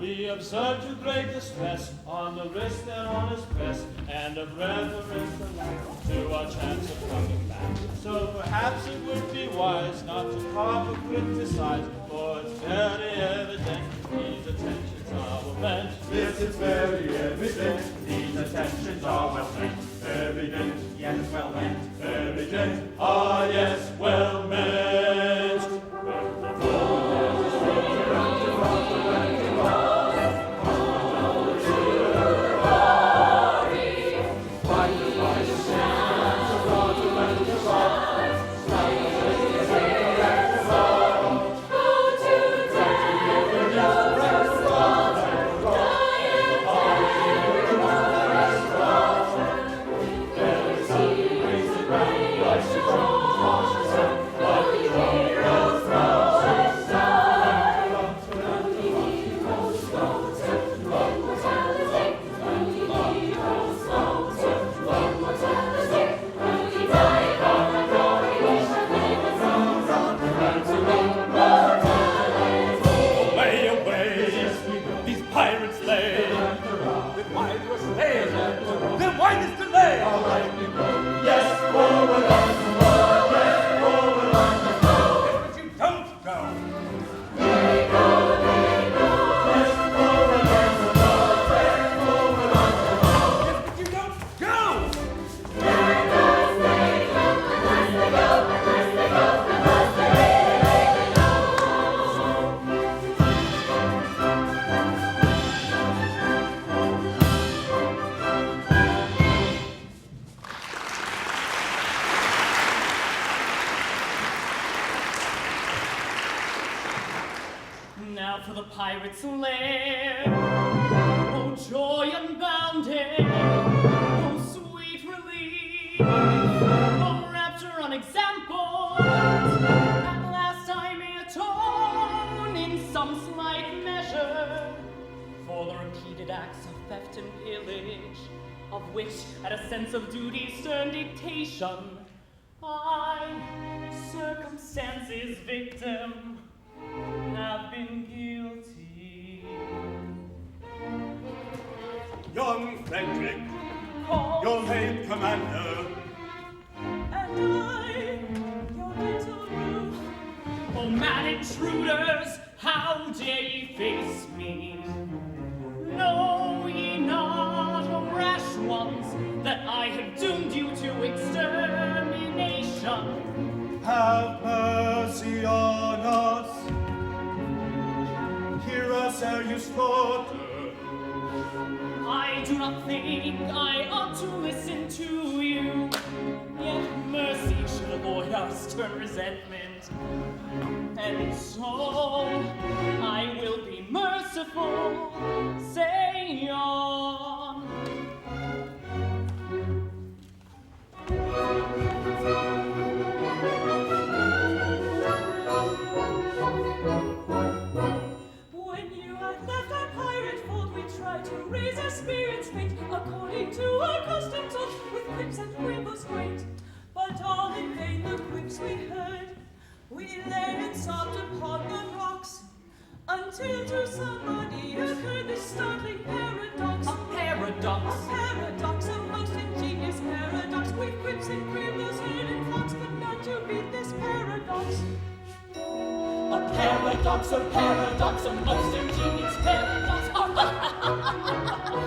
We observe to great distress on the wrist and on his breast, and of reverence the lack to our chance of coming back. So perhaps it would be wise not to carp or criticize, for it's very evident these attentions are well meant. Yes, it's very evident these attentions are well meant. Evident, yes, well meant. Evident, ah, yes, well meant. Now for the pirate's lair. Oh, joy unbounded. Oh, sweet relief. Oh, rapture unexampled. At last I may atone in some slight measure for the repeated acts of theft and pillage, of which, at a sense of duty's stern dictation, I, circumstance's victim, have been guilty. Young Frederick, your maid commander, And I, your little Ruth. Oh, mad intruders, how dare ye face me? Know ye not, oh rash ones, that I have doomed you to extermination? have mercy on us. Hear us ere you slaughter. I do not think I ought to listen to you. Yet mercy should avoid our stern resentment. And so I will be merciful. Say on. When you had left our pirate fold, we tried to raise our spirits straight, according to our custom told, with quips and quibbles great. But all in vain the quips we heard. We lay and sobbed upon the rocks, until to somebody occurred this startling paradox. A paradox. A paradox, a most ingenious paradox. With quips and quibbles heard in flocks, but none to beat this paradox. A paradox, a most ingenious paradox.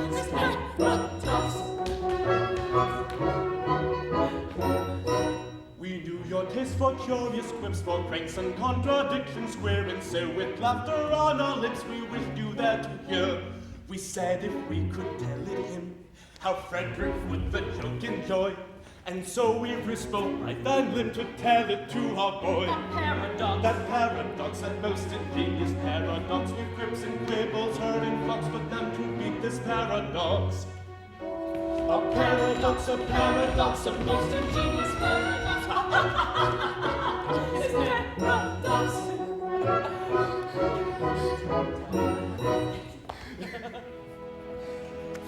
This paradox. We knew your taste for curious quips, for pranks and contradictions square, and so with laughter on our lips we wished you there to hear. We said if we could tell it him, how Frederick would the joke enjoy, and so we risked both life and limb to tell it to our boy. A paradox. That paradox, that most ingenious paradox, with quips and quibbles heard in flocks, but none to beat this paradox. A paradox, a most ingenious paradox. This paradox.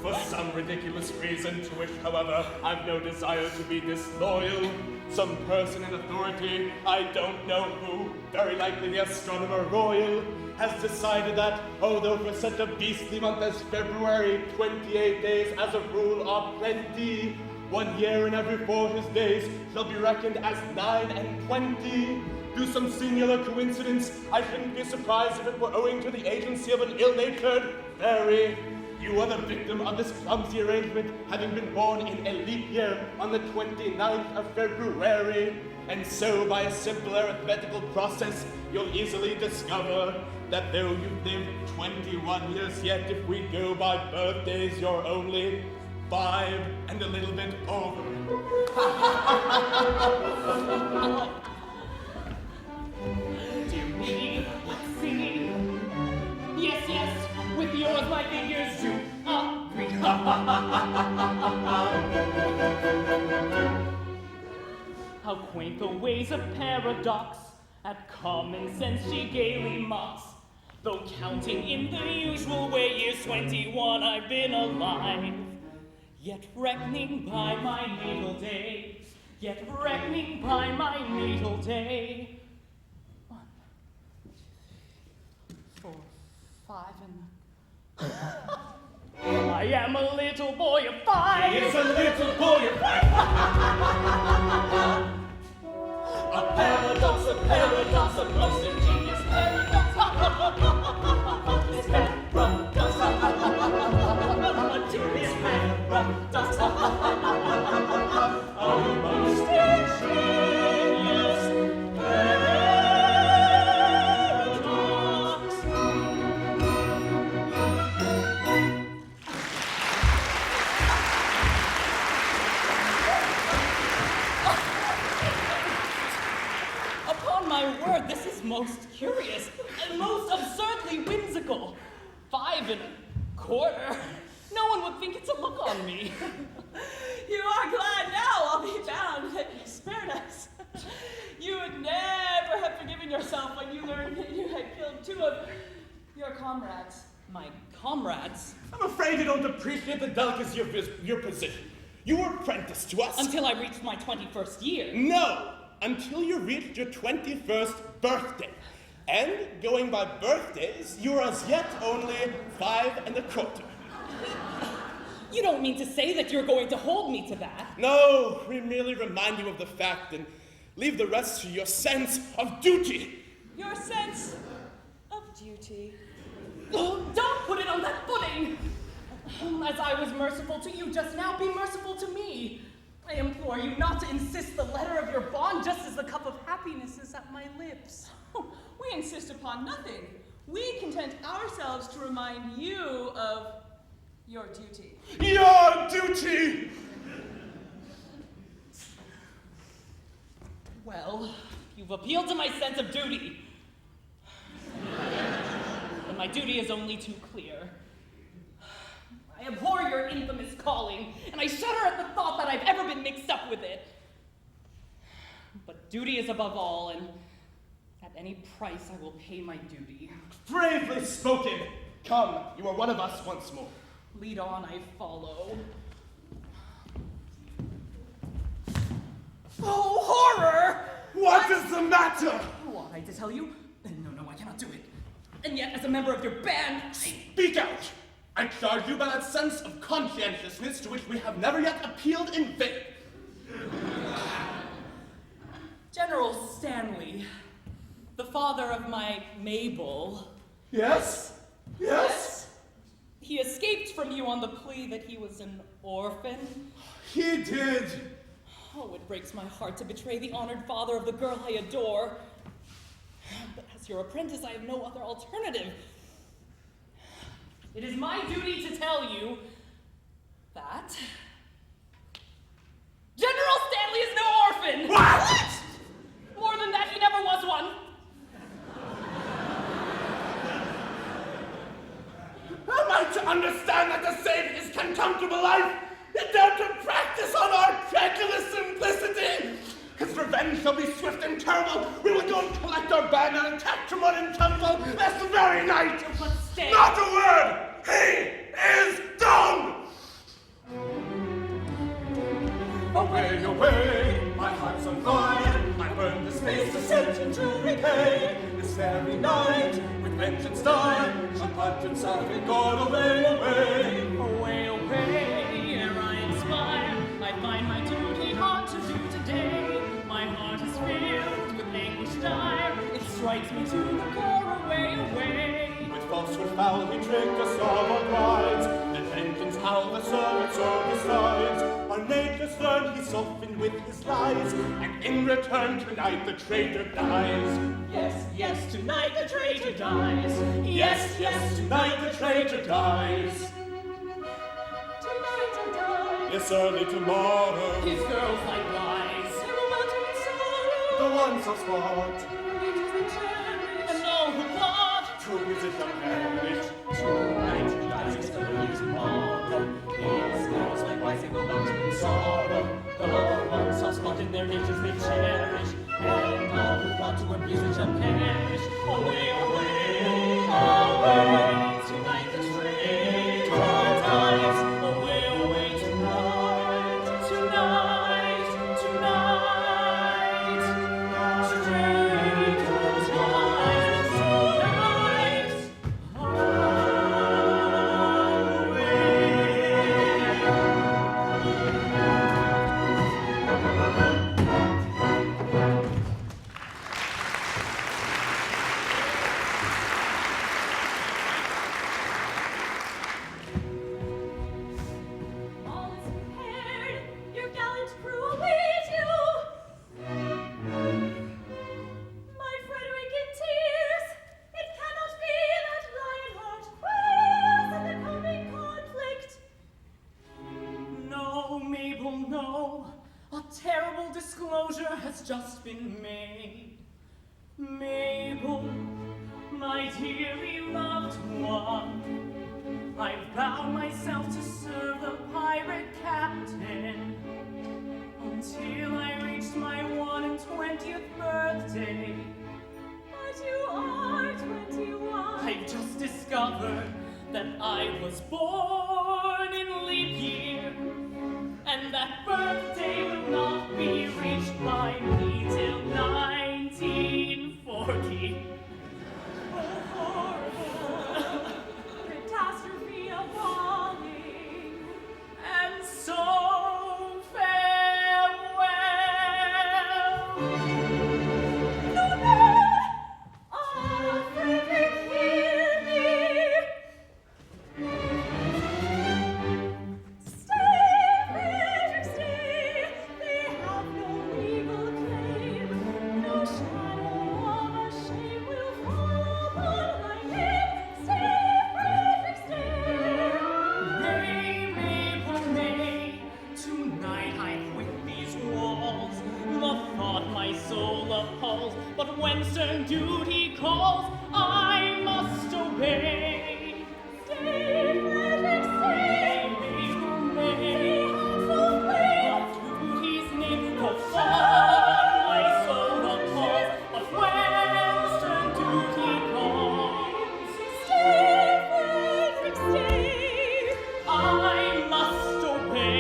For some ridiculous reason, to which, however, I've no desire to be disloyal, some person in authority, I don't know who, very likely the astronomer royal, has decided that, although for such a beastly month as February, 28 days as a rule are plenty, 1 year in every 4 his days shall be reckoned as 9 and 20. Through some singular coincidence, I shouldn't be surprised if it were owing to the agency of an ill-natured fairy. You are the victim of this clumsy arrangement, having been born in a leap year on the 29th of February. And so, by a simple arithmetical process, you'll easily discover that though you've lived 21 years yet, if we go by birthdays, you're only 5 and a little bit over. Dear me, let's see. Yes, yes, with yours my figures do agree. How quaint the ways of paradox, at common sense she gaily mocks. Though counting in the usual way, years 21 I've been alive. Yet reckoning by my natal day, 1, 4, 5, and I am a little boy of 5. He is a little boy of 5. A paradox, a most ingenious paradox. This paradox, a curious paradox. A most ingenious paradox. Upon my word, this is most curious and most absurdly whimsical. 5 1/4. No one would think it to look on me. You are glad now, I'll be bound, that you spared us. You would never have forgiven yourself when you learned that you had killed 2 of your comrades. My comrades? I'm afraid you don't appreciate the delicacy of your position. You were apprenticed to us. Until I reached my 21st year. No! Until you reached your 21st birthday. And, going by birthdays, you are as yet only 5 1/4. You don't mean to say that you're going to hold me to that? No, we merely remind you of the fact and leave the rest to your sense of duty. Your sense of duty. Oh, don't put it on that footing! As I was merciful to you just now, be merciful to me. I implore you not to insist the letter of your bond just as the cup of happiness is at my lips. We insist upon nothing. We content ourselves to remind you of your duty. Your duty! Well, you've appealed to my sense of duty. But my duty is only too clear. I abhor your infamous calling, and I shudder at the thought that I've ever been mixed up with it. But duty is above all, and at any price I will pay my duty. Bravely spoken! Come, you are one of us once more. Lead on, I follow. Oh, horror! What is the matter? Ought I to tell you? No, I cannot do it. And yet, as a member of your band, Speak out! I charge you by that sense of conscientiousness to which we have never yet appealed in vain. General Stanley, the father of my Mabel. Yes? Yes? He escaped from you on the plea that he was an orphan. He did. Oh, it breaks my heart to betray the honored father of the girl I adore. But as your apprentice, I have no other alternative. It is my duty to tell you that General Stanley is no orphan! What? More than that, he never was one. Am I to understand that to save his contemptible life, you dare to practice on our credulous simplicity? His revenge shall be swift and terrible. We will go and collect our band and attack Tremont and Temple this very night. But stay. Not a word! He is done! every night, with vengeance done, shall hunt himself and gone away, away. Away, away, ere I expire, I find my duty hard to do today. My heart is filled with anguish dire, it strikes me to the core, away, away. With falsehood foul he tricked us of our brides, then vengeance how the servants so besides. Our nakedness learned he softened with his lies, and in return tonight the traitor dies. Yes, yes, tonight the traitor dies. Yes, yes, tonight the traitor dies. Tonight I die. Yes, early tomorrow. His girls like lies, Silhouetted sorrow. The one so smart, It is the cherish. and all who thought true is it the perish. tonight he dies, his early tomorrow. His girls likewise they go back to in sorrow. The ones soft spot in their natures they cherish, and all who thought to abuse it shall perish. Away, away, away, tonight the traitor dies. Away, away, tonight, tonight, tonight, traitor dies. Tonight, All is prepared. Your gallant crew awaits you. My Frederick in tears. It cannot be that Lionheart quails at the coming conflict. no, Mabel, no. A terrible disclosure has just been made. Mabel, my dearly loved one, I've bound myself to serve the pirate captain until I reached my 21st birthday. But you are 21. I've just discovered that I was born in leap year, and that birthday will not be reached by me till 1940. Catastrophe appalling. And so farewell. No, no! Ah, Frederick, hear me! Stay, Frederick, stay! They have no legal claim. No shadow of a shame will fall upon my name. Stay, Frederick, stay! Nay, Mabel, nay, tonight I quit these walls. The thought my soul appalls, but when stern duty calls, I must obey. Stay, Frederick, stay! Mabel, nay, They have no claim. duty's name, the thought my soul appalls, but when stern duty calls, Stay, Frederick, stay! I must obey.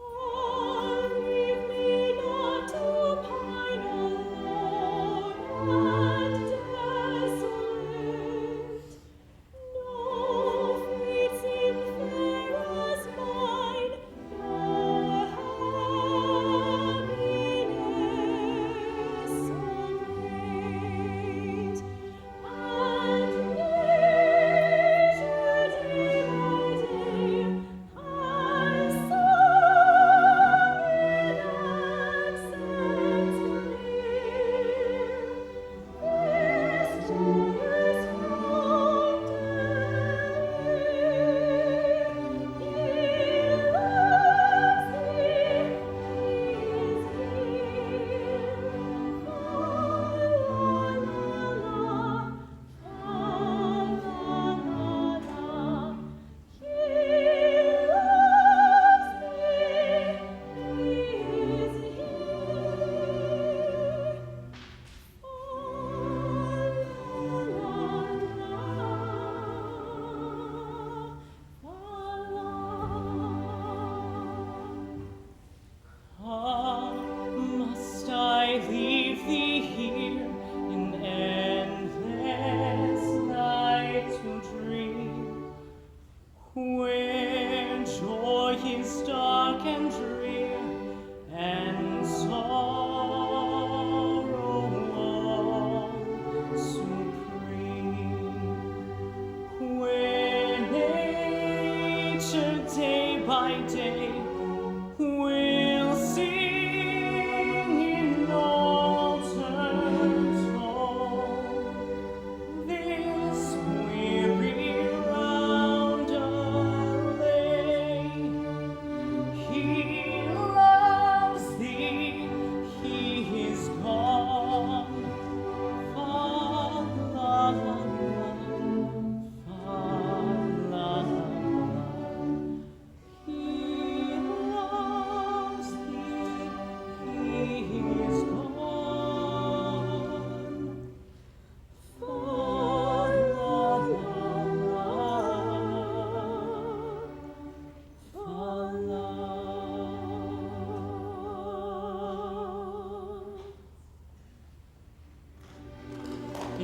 Oh, leave me not to pine alone and desolate. No fate seemed fair as mine, nor happiness so great.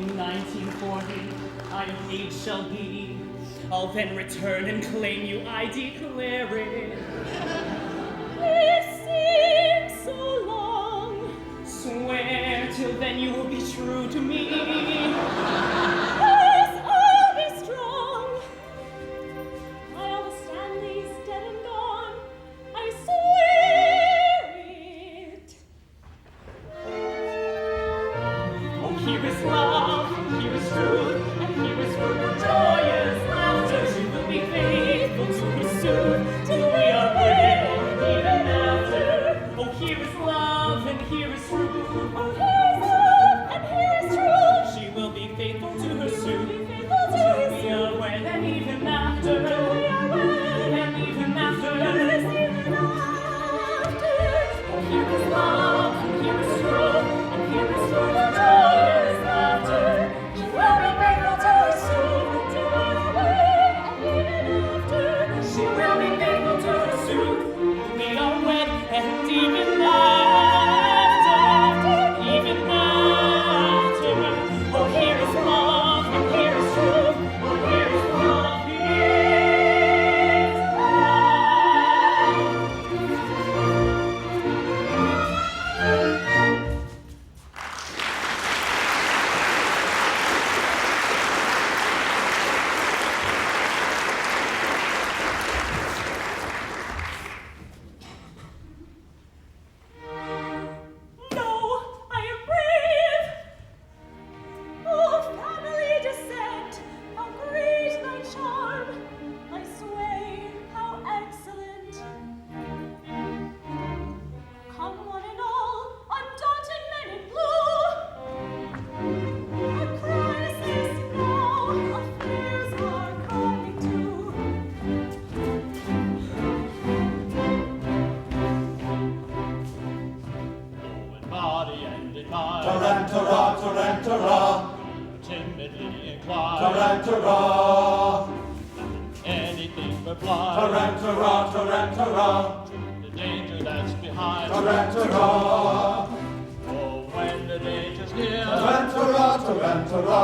In 1940, I of age shall be. I'll then return and claim you, I declare it. It seems so long. Swear till then you will be true to me. Yes, I'll be strong. I always stand these dead and gone. I swear it. Oh, here is love, here is truth, and here is fruit, joyous laughter. She will be faithful to pursue till we are wed, even after. Oh, here is love, and here is truth. Oh, here is love, and here is truth. She will be faithful to her She will suit. be faithful to Till his we suit. are wed, and even after. Till we are wed. And even after. Yes, even after. Oh, here is love, and here is truth, and here is fruit, joyous laughter. She will be faithful to her suit. Till we are wed, and even after. She will be faithful to her suit. We are wed, and even after. Even after. Oh, here is love, and here is truth. Oh, here is love, here is No, I am brave. Oh, family descent, how great thy charm! I sway, how excellent! Come one and all, undaunted men in blue! A crisis now, affairs are coming to. Low in body and in mind, Tarantara, tarantara, timidly inclined, tarantara, anything but blind tarantara, tarantara, to the danger that's behind. tarantara, Oh, when the danger's near, tarantara, tarantara,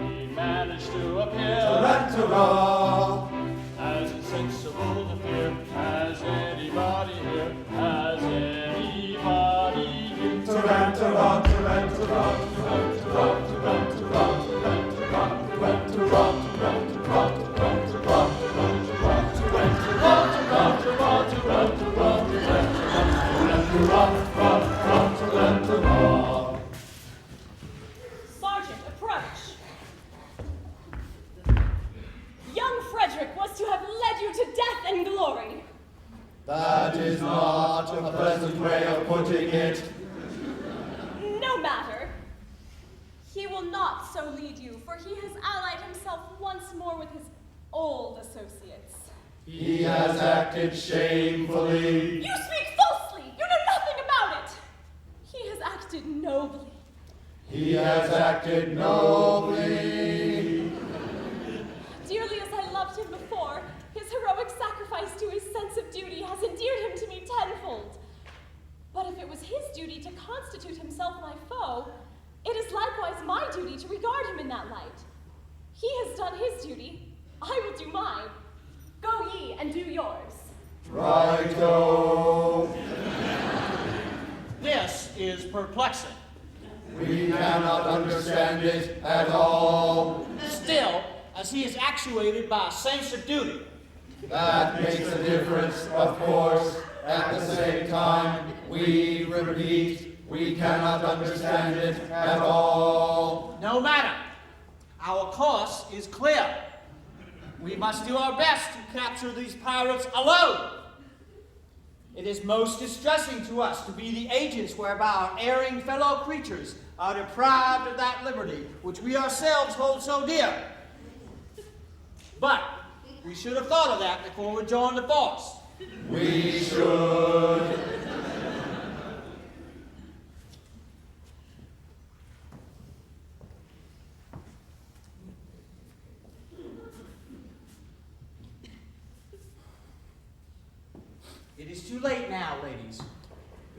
we manage to appear tarantara, as insensible to fear as anybody here. As anybody here. tarantara, tarantara, tarantara, tarantara, tarantara, tarantara, Sergeant, approach. Young Frederick was to have led you to death and glory. That is not a pleasant way of putting it. No matter. He will not so lead you, for he has allied himself once more with his old associates. He has acted shamefully. You speak falsely! You know nothing about it! He has acted nobly. He has acted nobly. Dearly as I loved him before, his heroic sacrifice to his sense of duty has endeared him to me tenfold. But if it was his duty to constitute himself my foe, it is likewise my duty to regard him in that light. He has done his duty, I will do mine. Go ye and do yours. Righto. This is perplexing. We cannot understand it at all. Still, as he is actuated by a sense of duty. That makes a difference, of course. At the same time, we repeat, we cannot understand it at all. No matter. Our course is clear. We must do our best to capture these pirates alone. It is most distressing to us to be the agents whereby our erring fellow creatures are deprived of that liberty which we ourselves hold so dear. But we should have thought of that before we joined the force. We should. It is too late now, ladies.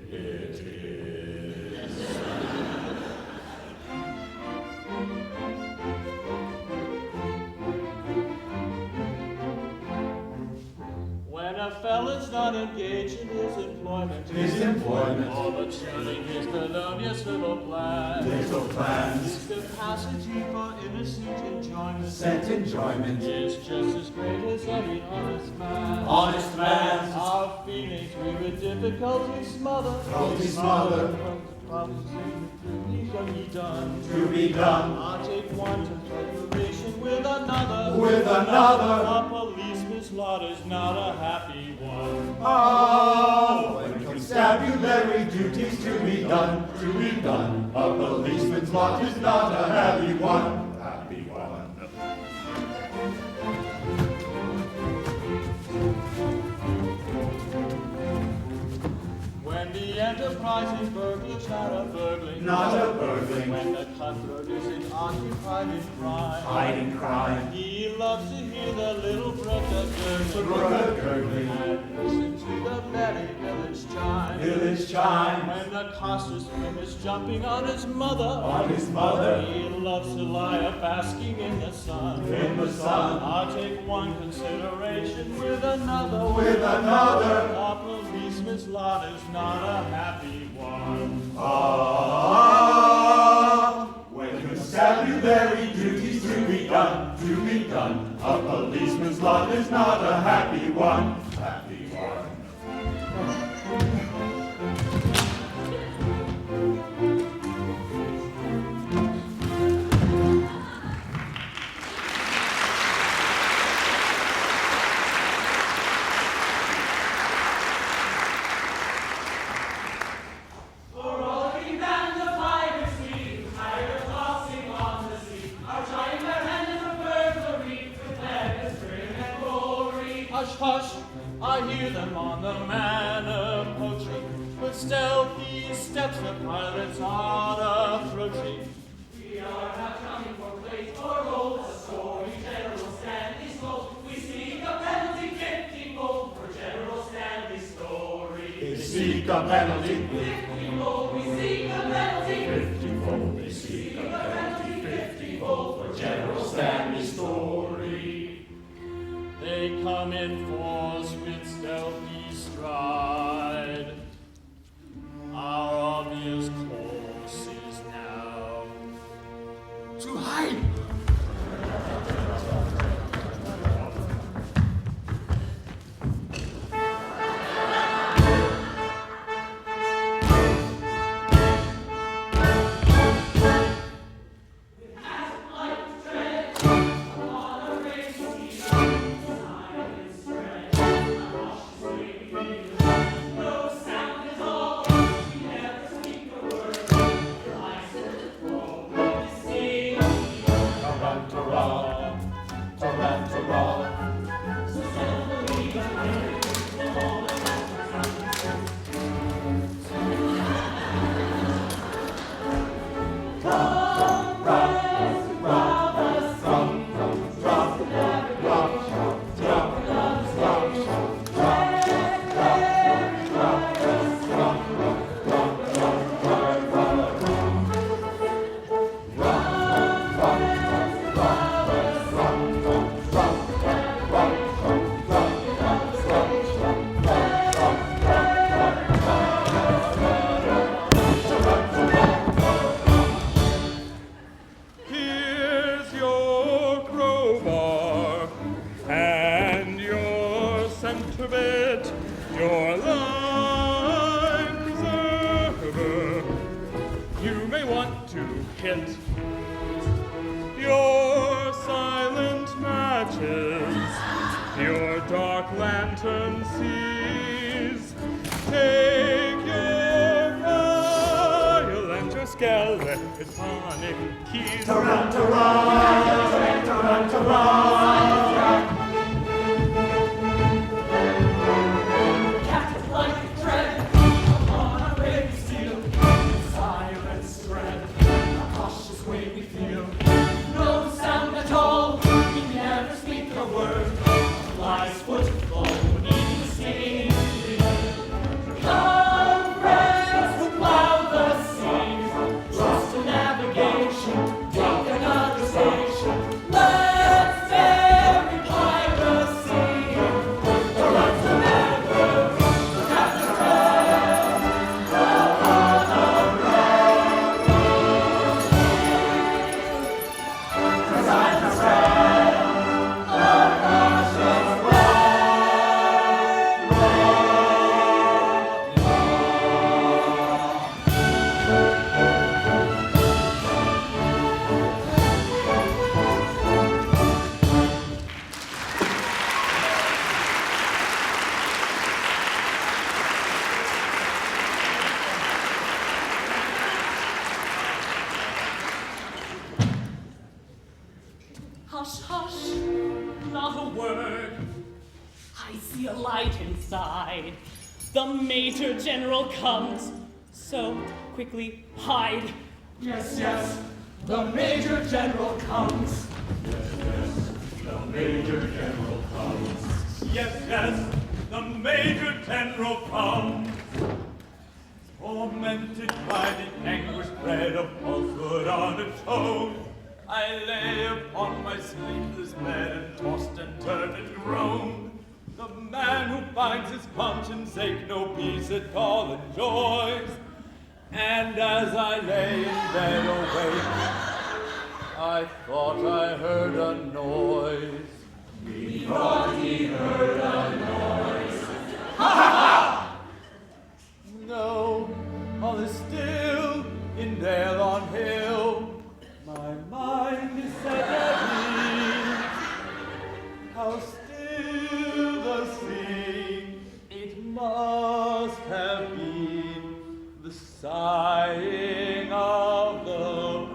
It is. not engage in his employment. All but shunning his felonious little plans. His capacity for innocent enjoyment. Is just as great as any honest man. Our feelings we with difficulty smother. Problems to be done. I'll take one confederation with another. A policeman's lot is not a happy one. When constabulary duties to be done. A policeman's lot is not a happy one. When the enterprising burglar's not a burgling. When the cutthroat is occupied in crime. He loves to hear the little brook gurgling. And listen to the merry village chime. When the coster's whim is jumping on his mother. He loves to lie a-basking in the sun. I'll take one consideration with another. A policeman's lot is not a happy one. When constabulary duties to be done. A policeman's lot is not a happy one. Hush, I hear them on the manor approaching. With stealthy steps the pirates are approaching. We are not coming for plate or gold, a story General Stanley's told. We seek a penalty 50-fold for General Stanley's story. They seek a penalty 50-fold, we seek a penalty 50-fold. They seek a penalty 50-fold for General Stanley's story. They come in force with stealthy stride. Our obvious course is now to hide. Hush, hush, not a word. I see a light inside. The Major General comes. So quickly hide. Yes, yes, the Major General comes. Yes, yes, the Major General comes. Yes, yes, the Major General comes. Tormented by the anguish bred of falsehood on a tone, I lay upon my sleepless bed and tossed and turned and groaned. The man who finds his conscience ache no peace at all enjoys. And as I lay in bed awake, I thought I heard a noise. He thought he heard a noise. Ha ha ha! No, all is still in Dale on Hill. My mind is set at ease. How still the sea, it must have been the sighing of the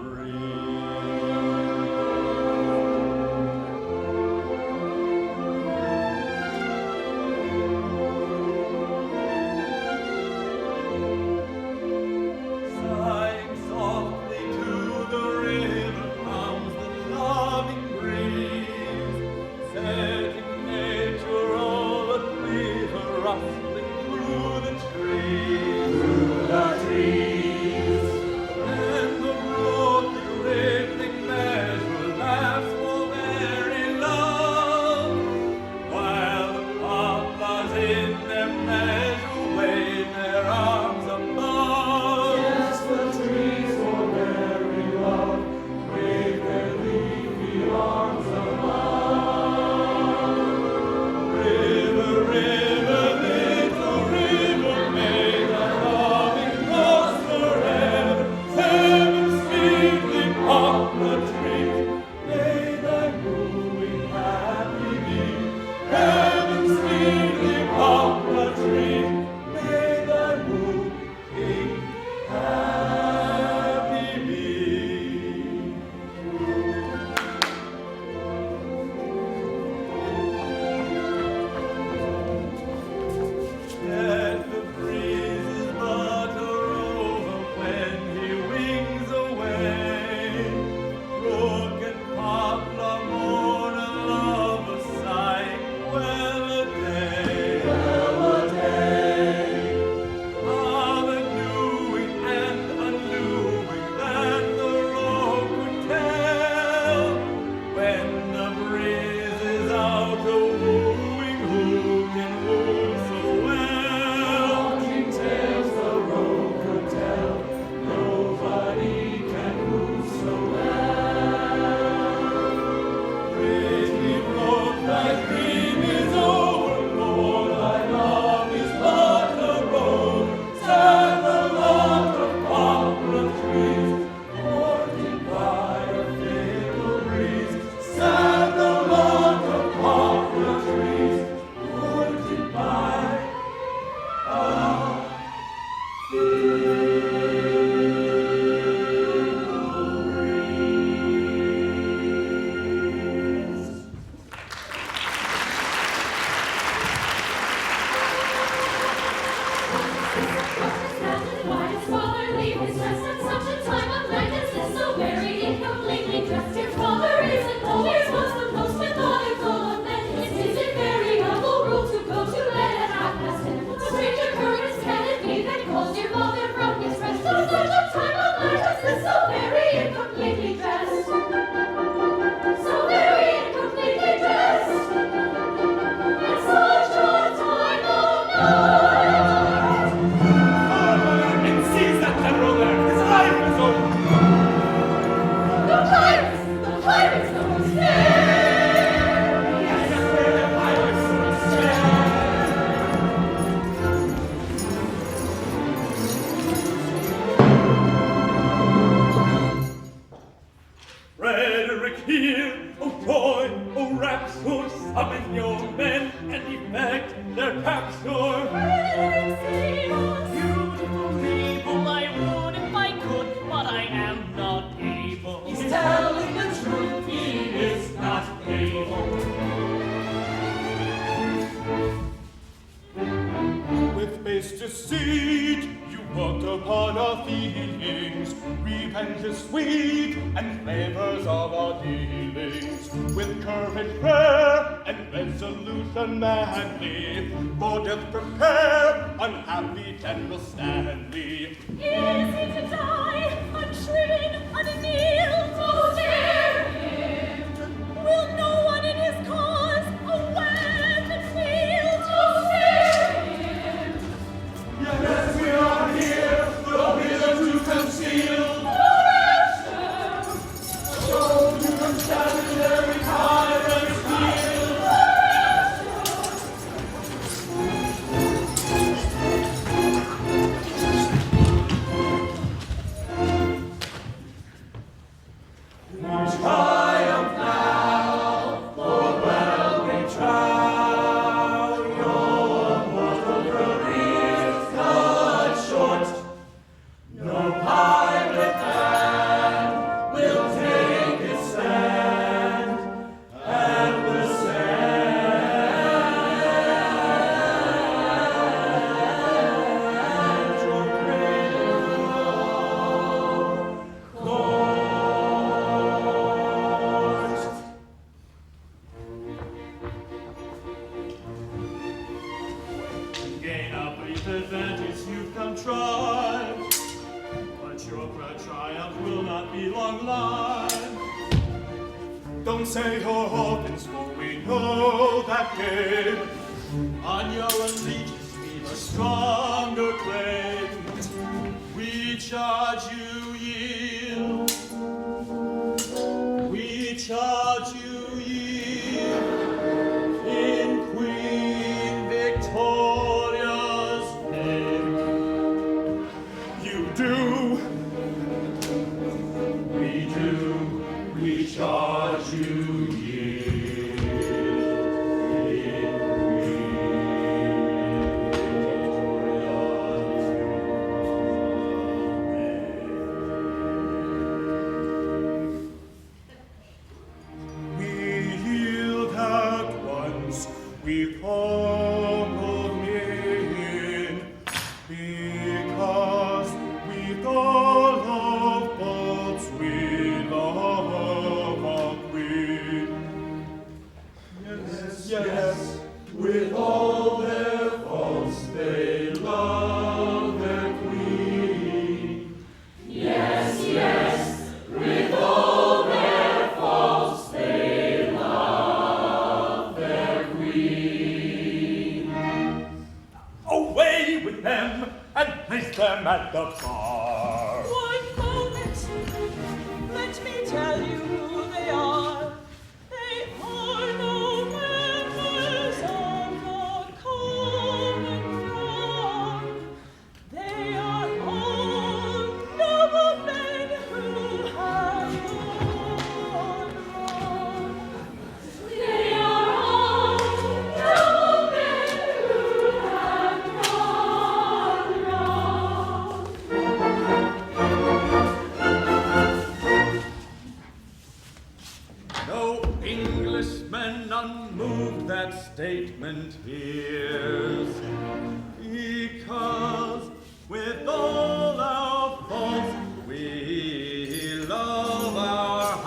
Frederick here, oh joy, oh rapture, summon your men and effect their capture. Frederick, save us! Beautiful people, I would if I could, but I am not able. He's telling the truth, he is not his sweet, and flavors of our dealings, with courage, prayer, and resolution manly, for death prepare, unhappy General Stanley. Is he to die, unshriven, unannealed? Oh, spare him! Will no one in his cause a weapon wield? Oh, spare him! Yes, we are here, the will to conceal. Show to constabulary tyrants kneel. Triumph now, for well we trow your mortal career's cut short. No pirate band will take its stand at the central court. Gain a brief advantage you've contrived, but your proud triumph will not be long-lived. Don't say your orphans, for we know that game. On your allegiance we've a stronger claim. We charge you yield. We charge you yield in Queen Victoria's name. You do. We do, we charge you yield in We yield at once, we humble in, because with all of faults we love our queen. Yes, Yes, with all their faults they love their queen. Yes, yes, with all their faults they love their queen. away with them and place them at the bar. One moment, let me tell you who they are. They are no members of the common throng. They are all noblemen who have gone wrong. They are all noblemen who have gone wrong. No Englishman unmoved that statement hears, because with all our faults we love our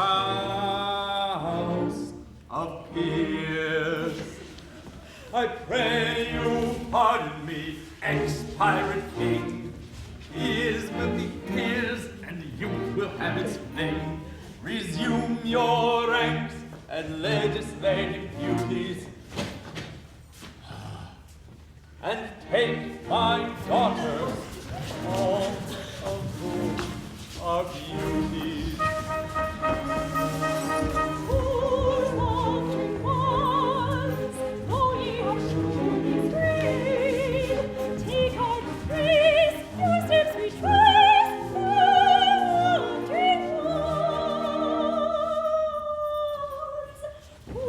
house of peers. I pray you pardon me, ex-pirate king. Years will be peers, and youth will have its fling. Resume your ranks and legislative duties, and take my daughters, all of whom are beauties. Whose walking was, though ye have shown his grade, take our praise, your steps retrace, wandering ones. Who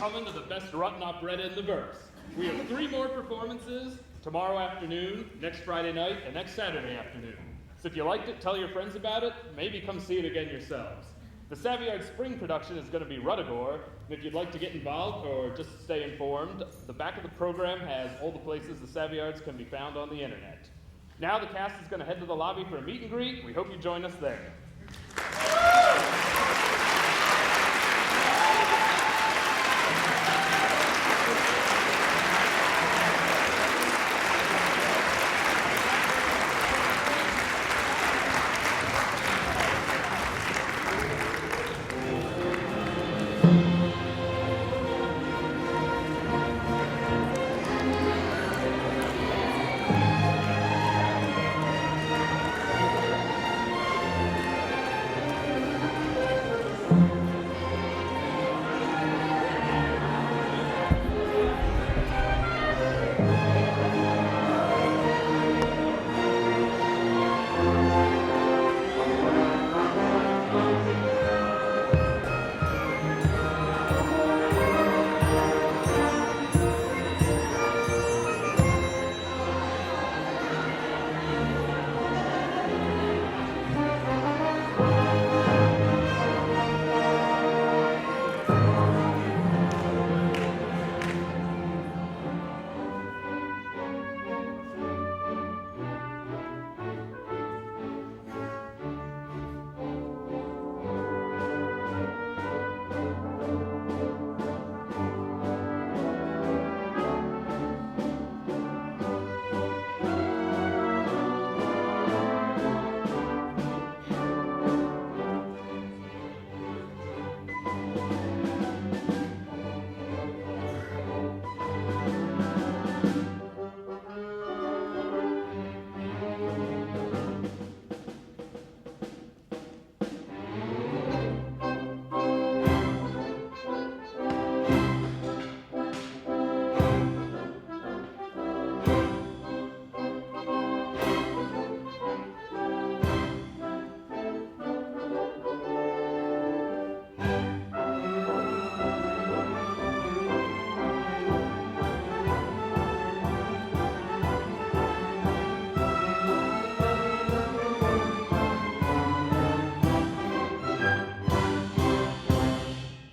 coming to the best rotten operetta in the verse. We have 3 more performances, tomorrow afternoon, next Friday night, and next Saturday afternoon. So if you liked it, tell your friends about it, maybe come see it again yourselves. The Savoyards spring production is going to be Rutagore, and if you'd like to get involved or just stay informed, the back of the program has all the places the Savoyards can be found on the internet. Now the cast is going to head to the lobby for a meet and greet. We hope you join us there.